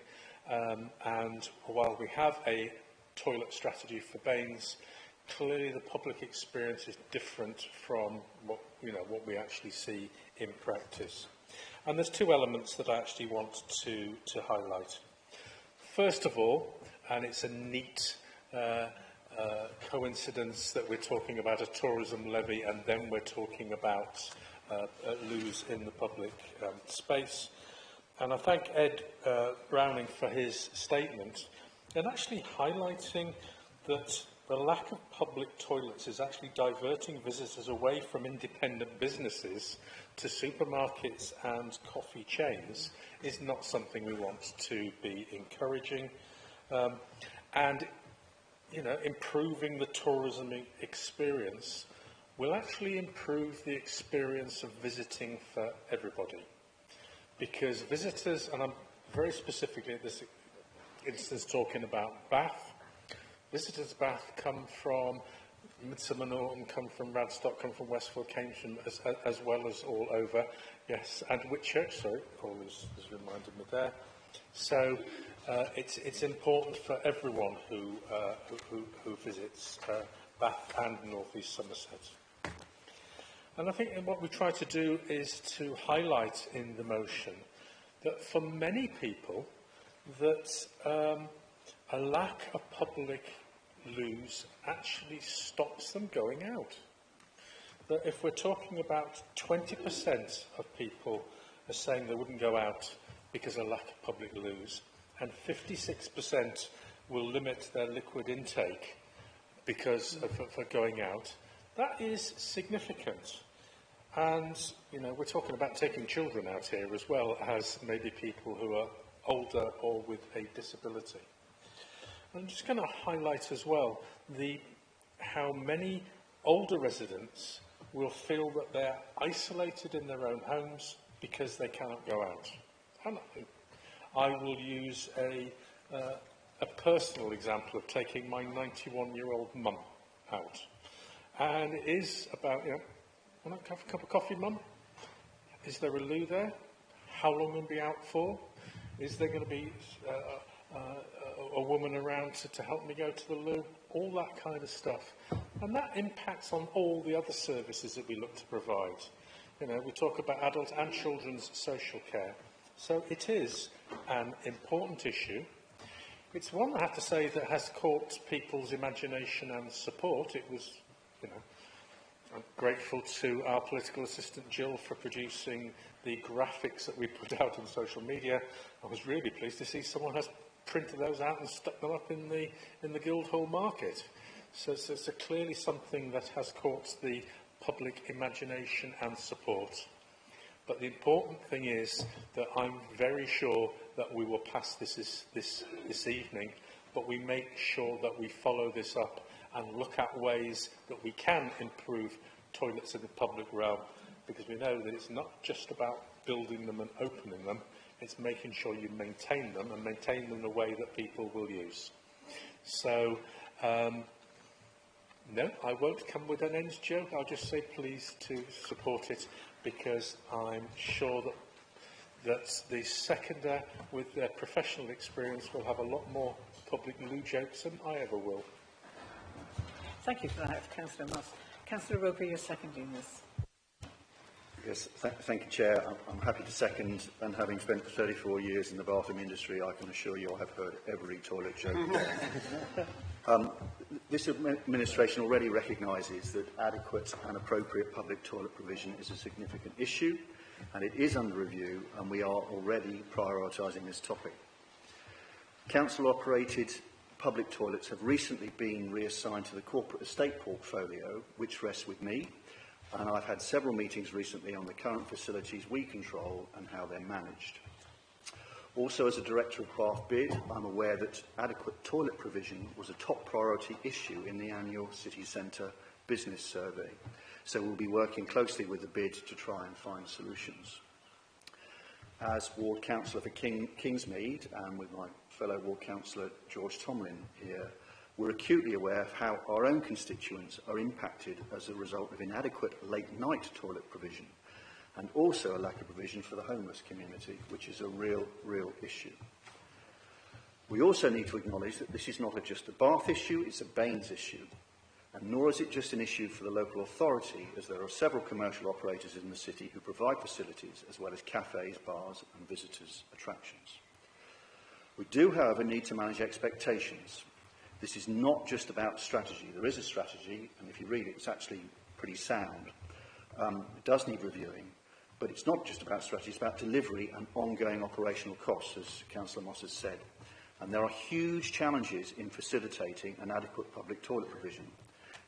And while we have a toilet strategy for Baines, clearly the public experience is different from what we actually see in practice. And there's two elements that I actually want to highlight. First of all, and it's a neat coincidence that we're talking about a tourism levy and then we're talking about loos in the public space. And I thank Ed Browning for his statement and actually highlighting that the lack of public toilets is actually diverting visitors away from independent businesses to supermarkets and coffee chains is not something we want to be encouraging. And, improving the tourism experience will actually improve the experience of visiting for everybody. Because visitors, and I'm very specifically at this instance, talking about Bath. Visitors Bath come from Midsummer Norton, come from Radstock, come from Westfield, Cambridge, as well as all over. Yes, and Whitchurch, sorry, Paul has reminded me there. So it's important for everyone who visits Bath and North East Somerset. And I think what we try to do is to highlight in the motion that for many people that a lack of public loos actually stops them going out. That if we're talking about 20% of people are saying they wouldn't go out because of lack of public loos, and 56% will limit their liquid intake because of for going out, that is significant. And, you know, we're talking about taking children out here as well as maybe people who are older or with a disability. I'm just going to highlight as well how many older residents will feel that they're isolated in their own homes because they cannot go out. And I will use a personal example of taking my 91-year-old mum out. And it is about, you know, want to have a cup of coffee, Mum? Is there a loo there? How long will we be out for? Is there going to be a woman around to help me go to the loo? All that kind of stuff. And that impacts on all the other services that we look to provide. You know, we talk about adult and children's social care. So it is an important issue. It's one, I have to say, that has caught people's imagination and support. It was, you know, I'm grateful to our political assistant Jill for producing the graphics that we put out on social media. I was really pleased to see someone has printed those out and stuck them up in the Guildhall market. So it's clearly something that has caught the public imagination and support. But the important thing is that I'm very sure that we will pass this evening, but we make sure that we follow this up and look at ways that we can improve toilets in the public realm, because we know that it's not just about building them and opening them, it's making sure you maintain them and maintain them in a way that people will use. So, no, I won't come with an ends joke. I'll just say please to support it, because I'm sure that the seconder with their professional experience will have a lot more public loo jokes than I ever will. Thank you for that, Councillor Moss. Councillor Roper, you're seconding this. Yes, thank you, Chair. I'm happy to second, and having spent 34 years in the bathroom industry, I can assure you I have heard every toilet joke. This administration already recognises that adequate and appropriate public toilet provision is a significant issue, and it is under review, and we are already prioritising this topic. Council-operated public toilets have recently been reassigned to the corporate estate portfolio, which rests with me, and I've had several meetings recently on the current facilities we control and how they're managed. Also, as a director of Bath Bid, I'm aware that adequate toilet provision was a top priority issue in the annual city centre business survey, so we'll be working closely with the Bid to try and find solutions. As Ward Councillor for Kingsmead, and with my fellow Ward Councillor George Tomlin here, we're acutely aware of how our own constituents are impacted as a result of inadequate late-night toilet provision, and also a lack of provision for the homeless community, which is a real issue. We also need to acknowledge that this is not just a Bath issue, it's a Baines issue, and nor is it just an issue for the local authority, as there are several commercial operators in the city who provide facilities, as well as cafes, bars and visitors' attractions. We do, however, need to manage expectations. This is not just about strategy. There is a strategy, and if you read it, it's actually pretty sound. It does need reviewing, but it's not just about strategy, it's about delivery and ongoing operational costs, as Councillor Moss has said. And there are huge challenges in facilitating an adequate public toilet provision.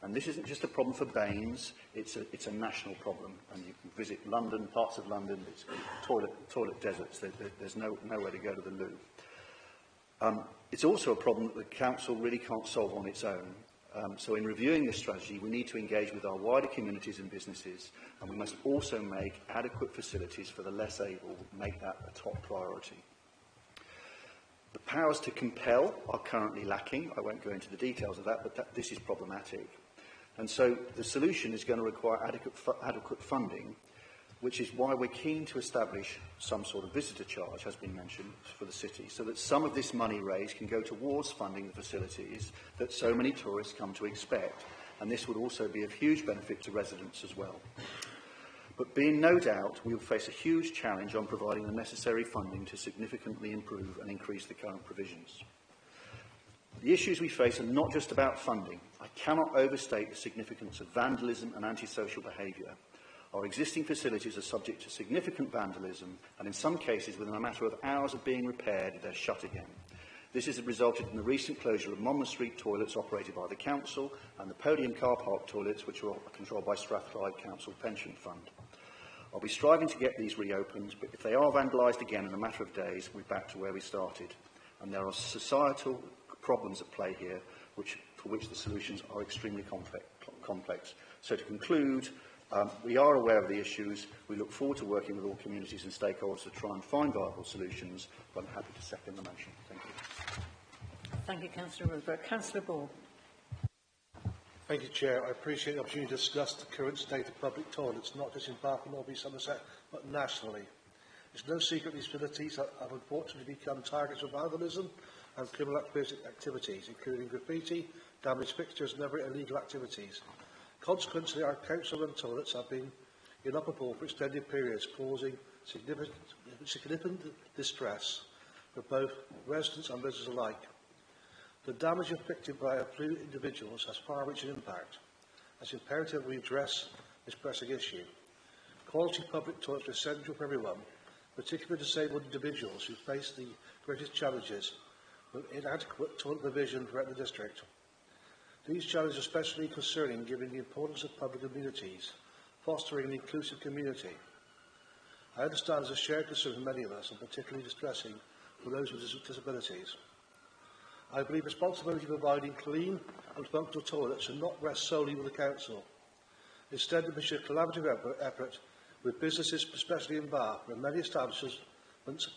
And this isn't just a problem for Baines, it's a national problem. And you can visit London, parts of London, it's toilet deserts, there's nowhere to go to the loo. It's also a problem that the Council really can't solve on its own. So in reviewing this strategy, we need to engage with our wider communities and businesses, and we must also make adequate facilities for the less able, make that a top priority. The powers to compel are currently lacking. I won't go into the details of that, but this is problematic. And so the solution is going to require adequate funding, which is why we're keen to establish some sort of visitor charge, has been mentioned, for the city, so that some of this money raised can go towards funding the facilities that so many tourists come to expect. And this would also be of huge benefit to residents as well. But be in no doubt, we will face a huge challenge on providing the necessary funding to significantly improve and increase the current provisions. The issues we face are not just about funding. I cannot overstate the significance of vandalism and antisocial behaviour. Our existing facilities are subject to significant vandalism, and in some cases, within a matter of hours of being repaired, they're shut again. This has resulted in the recent closure of Monmouth Street toilets operated by the Council and the Podium car park toilets, which are controlled by Strathclyde Council Pension Fund. I'll be striving to get these reopened, but if they are vandalised again in a matter of days, we're back to where we started. And there are societal problems at play here, for which the solutions are extremely complex. So to conclude, we are aware of the issues. We look forward to working with all communities and stakeholders to try and find viable solutions, but I'm happy to second the motion. Thank you. Thank you, Councillor Rupert. Councillor Ball. Thank you, Chair. I appreciate the opportunity to discuss the current state of public toilets, not just in Bath and North East Somerset, but nationally. It's no secret these facilities have unfortunately become targets of vandalism and criminal activities, including graffiti, damaged fixtures and other illegal activities. Consequently, our council-run toilets have been inoperable for extended periods, causing significant distress for both residents and visitors alike. The damage inflicted by a few individuals has far-reaching impact. It's imperative we address this pressing issue. Quality public toilets are essential for everyone, particularly disabled individuals who face the greatest challenges with inadequate toilet provision throughout the district. These challenges are especially concerning given the importance of public amenities, fostering an inclusive community. I understand there's a shared concern for many of us, and particularly distressing for those with disabilities. I believe responsibility for providing clean and functional toilets should not rest solely with the Council. Instead, there should be a collaborative effort with businesses, especially in Bath, where many establishments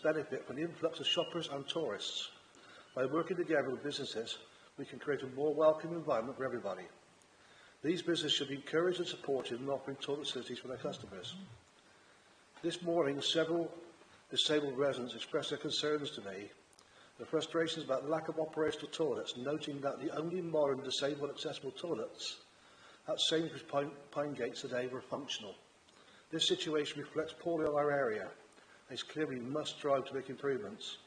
benefit from the influx of shoppers and tourists. By working together with businesses, we can create a more welcoming environment for everybody. These businesses should be encouraged and supported in offering toilet facilities for their customers. This morning, several disabled residents expressed their concerns to me, their frustrations about the lack of operational toilets, noting that the only modern disabled accessible toilets at Sainsbury's Pine Gates today were functional. This situation reflects poorly on our area, and it's clear we must strive to make improvements.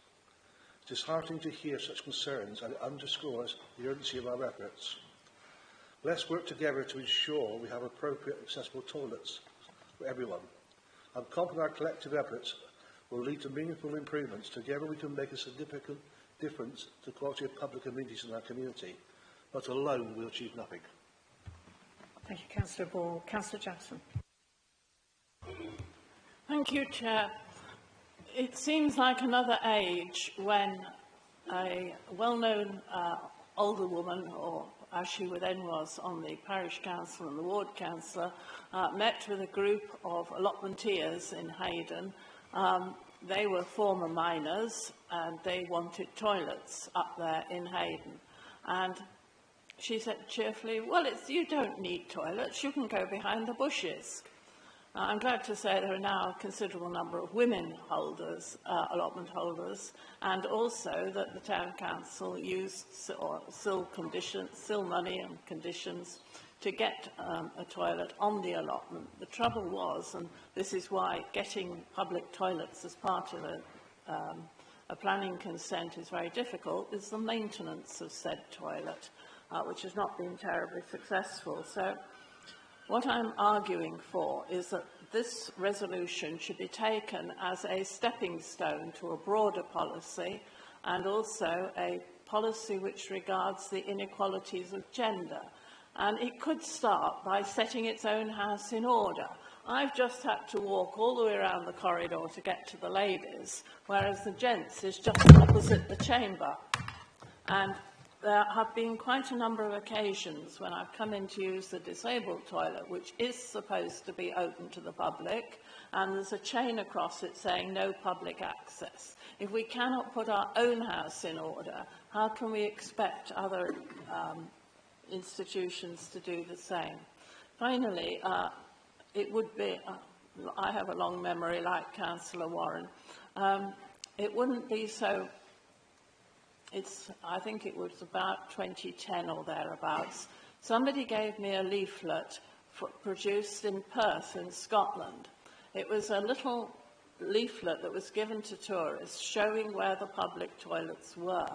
It is disheartening to hear such concerns, and it underscores the urgency of our efforts. Let's work together to ensure we have appropriate accessible toilets for everyone. I'm confident our collective efforts will lead to meaningful improvements. Together we can make a significant difference to the quality of public amenities in our community, but alone we'll achieve nothing. Thank you, Councillor Ball. Councillor Jackson. Thank you, Chair. It seems like another age when a well-known older woman, or as she then was on the parish council and the ward councillor, met with a group of allotmenteers in Hayden. They were former miners and they wanted toilets up there in Hayden. And she said cheerfully, well, you don't need toilets, you can go behind the bushes. I'm glad to say there are now a considerable number of women holders, allotment holders, and also that the Town Council used still money and conditions to get a toilet on the allotment. The trouble was, and this is why getting public toilets as part of a planning consent is very difficult, is the maintenance of said toilet, which has not been terribly successful. So what I'm arguing for is that this resolution should be taken as a stepping stone to a broader policy, and also a policy which regards the inequalities of gender. And it could start by setting its own house in order. I've just had to walk all the way around the corridor to get to the ladies, whereas the gents is just opposite the chamber. And there have been quite a number of occasions when I've come in to use the disabled toilet, which is supposed to be open to the public, and there's a chain across it saying no public access. If we cannot put our own house in order, how can we expect other institutions to do the same? Finally, it would be, I have a long memory like Councillor Warren, it wouldn't be so, I think it was about 2010 or thereabouts, somebody gave me a leaflet produced in Perth in Scotland. It was a little leaflet that was given to tourists showing where the public toilets were.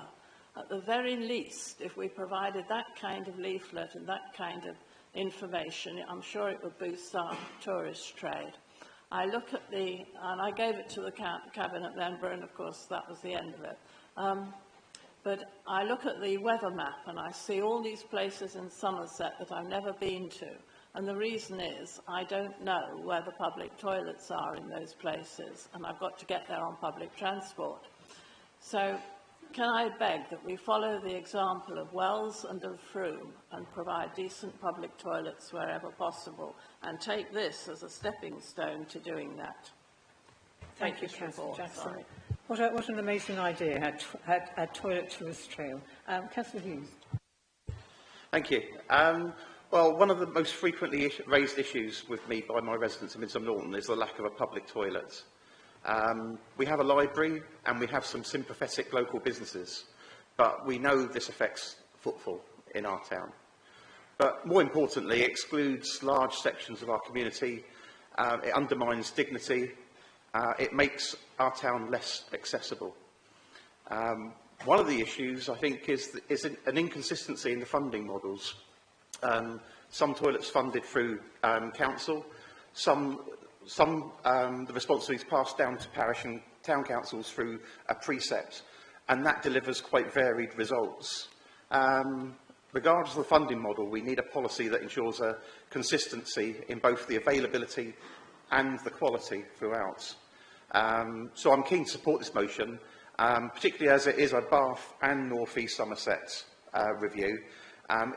At the very least, if we provided that kind of leaflet and that kind of information, I'm sure it would boost our tourist trade. I look at and I gave it to the Cabinet member, and of course that was the end of it. But I look at the weather map and I see all these places in Somerset that I've never been to. And the reason is I don't know where the public toilets are in those places, and I've got to get there on public transport. So can I beg that we follow the example of Wells and of Frome and provide decent public toilets wherever possible, and take this as a stepping stone to doing that? Thank you, Councillor Jackson. What an amazing idea, had Toilet Tourist Trail. Councillor Hughes. Thank you. Well, one of the most frequently raised issues with me by my residents in Midsummer Norton is the lack of a public toilet. We have a library and we have some sympathetic local businesses, but we know this affects footfall in our town. But more importantly, it excludes large sections of our community, it undermines dignity, it makes our town less accessible. One of the issues, I think, is an inconsistency in the funding models. Some toilets funded through council, the responsibility is passed down to parish and town councils through a precept, and that delivers quite varied results. Regardless of the funding model, we need a policy that ensures a consistency in both the availability and the quality throughout. So I'm keen to support this motion, particularly as it is a Bath and North East Somerset review.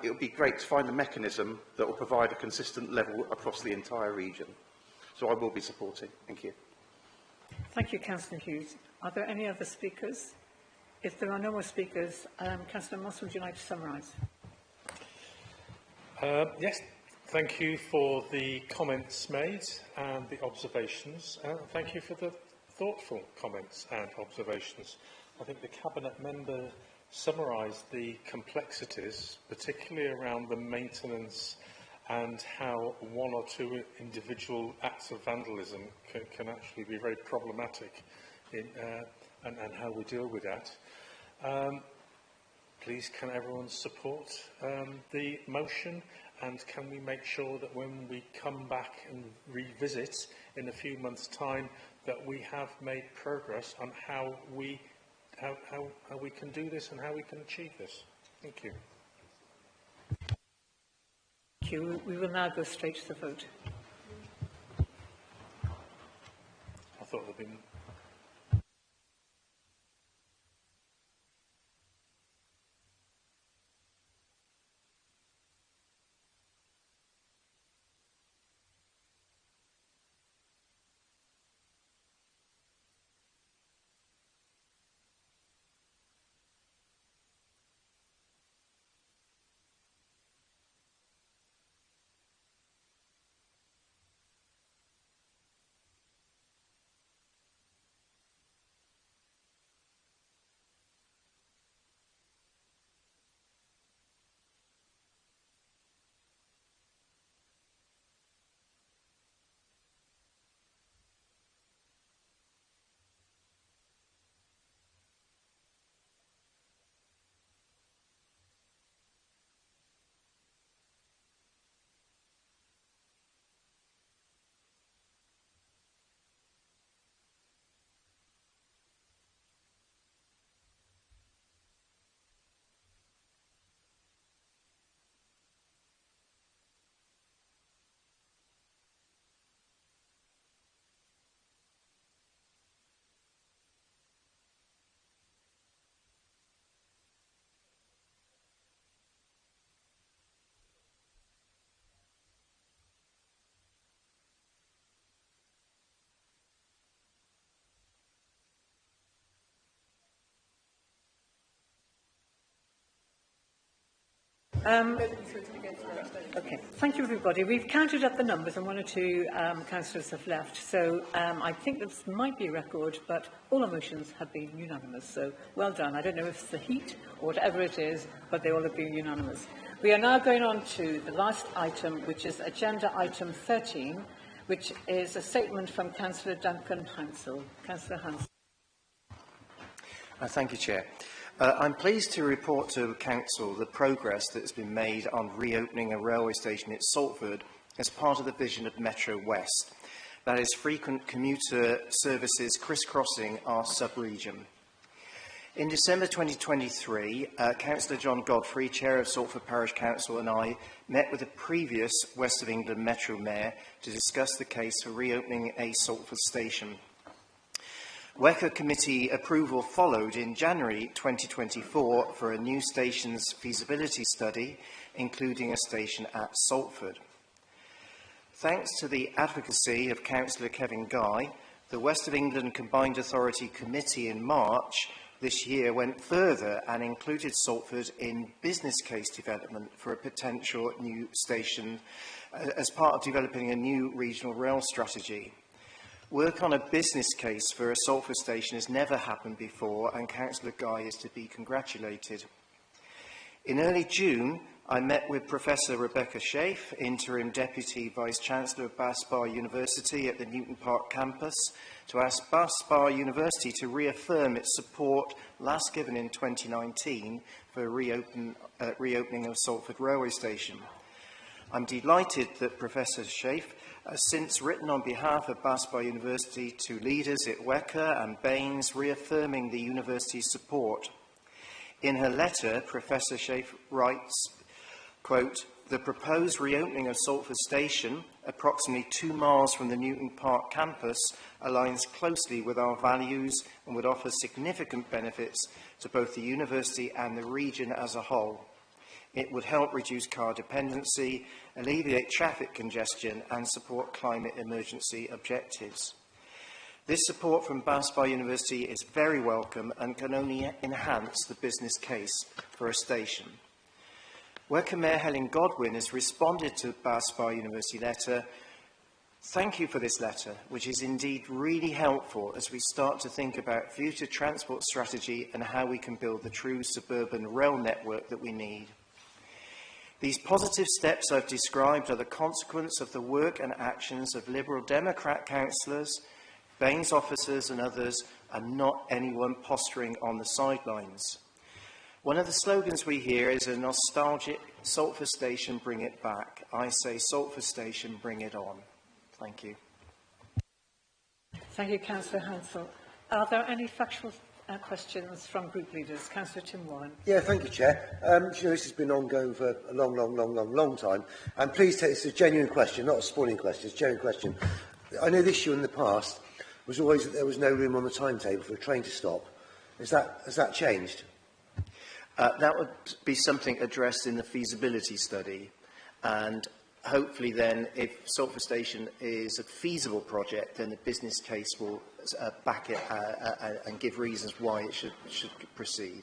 It would be great to find a mechanism that will provide a consistent level across the entire region. So I will be supporting. Thank you. Thank you, Councillor Hughes. Are there any other speakers? If there are no more speakers, Councillor Moss, would you like to summarise? Yes, thank you for the comments made and the observations. Thank you for the thoughtful comments and observations. I think the Cabinet member summarised the complexities, particularly around the maintenance and how one or two individual acts of vandalism can actually be very problematic and how we deal with that. Please, can everyone support the motion, and can we make sure that when we come back and revisit in a few months' time that we have made progress on how we can do this and how we can achieve this? Thank you. Thank you. We will now go straight to the vote. I thought there'd been Okay, thank you everybody. We've counted up the numbers and one or two councillors have left. So I think this might be a record, but all our motions have been unanimous. So well done. I don't know if it's the heat or whatever it is, but they all have been unanimous. We are now going on to the last item, which is agenda item 13, which is a statement from Councillor Duncan Hansel. Councillor Hansel. Thank you, Chair. I'm pleased to report to Council the progress that has been made on reopening a railway station at Salford as part of the vision of Metro West. That is, frequent commuter services crisscrossing our sub-region. In December 2023, Councillor John Godfrey, Chair of Salford Parish Council, and I met with the previous West of England Metro Mayor to discuss the case for reopening a Salford station. WECA Committee approval followed in January 2024 for a new station's feasibility study, including a station at Salford. Thanks to the advocacy of Councillor Kevin Guy, the West of England Combined Authority Committee in March this year went further and included Salford in business case development for a potential new station as part of developing a new regional rail strategy. Work on a business case for a Salford station has never happened before, and Councillor Guy is to be congratulated. In early June, I met with Professor Rebecca Schaaf, Interim Deputy Vice-Chancellor of Bath Spa University at the Newton Park campus, to ask Bath Spa University to reaffirm its support last given in 2019 for reopening of Salford Railway Station. I'm delighted that Professor Schaaf has since written on behalf of Bath Spa University to leaders at WECA and Baines, reaffirming the university's support. In her letter, Professor Schaaf writes, quote, "The proposed reopening of Salford Station, approximately 2 miles from the Newton Park campus, aligns closely with our values and would offer significant benefits to both the university and the region as a whole. It would help reduce car dependency, alleviate traffic congestion and support climate emergency objectives. This support from Bath Spa University is very welcome and can only enhance the business case for a station." WECA Mayor Helen Godwin has responded to Bath Spa University letter. Thank you for this letter, which is indeed really helpful as we start to think about future transport strategy and how we can build the true suburban rail network that we need. These positive steps I've described are the consequence of the work and actions of Liberal Democrat councillors, Baines officers and others, and not anyone posturing on the sidelines. One of the slogans we hear is a nostalgic Salford Station, bring it back. I say Salford Station, bring it on. Thank you. Thank you, Councillor Hansel. Are there any factual questions from group leaders? Councillor Tim Warren. Yeah, thank you, Chair. You know, this has been ongoing for a long time. And please take this as a genuine question, not a spawning question, it's a genuine question. I know the issue in the past was always that there was no room on the timetable for a train to stop. Has that changed? That would be something addressed in the feasibility study, and hopefully then, if Salford Station is a feasible project, then the business case will back it and give reasons why it should proceed.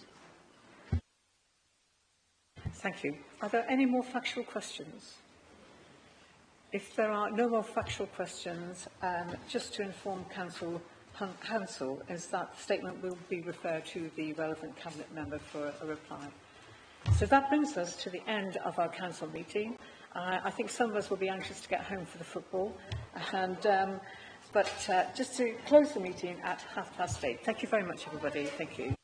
Thank you. Are there any more factual questions? If there are no more factual questions, just to inform Councillor Hansel, is that statement will be referred to the relevant Cabinet member for a reply. So that brings us to the end of our Council meeting. I think some of us will be anxious to get home for the football, but just to close the meeting at 8:30. Thank you very much, everybody. Thank you.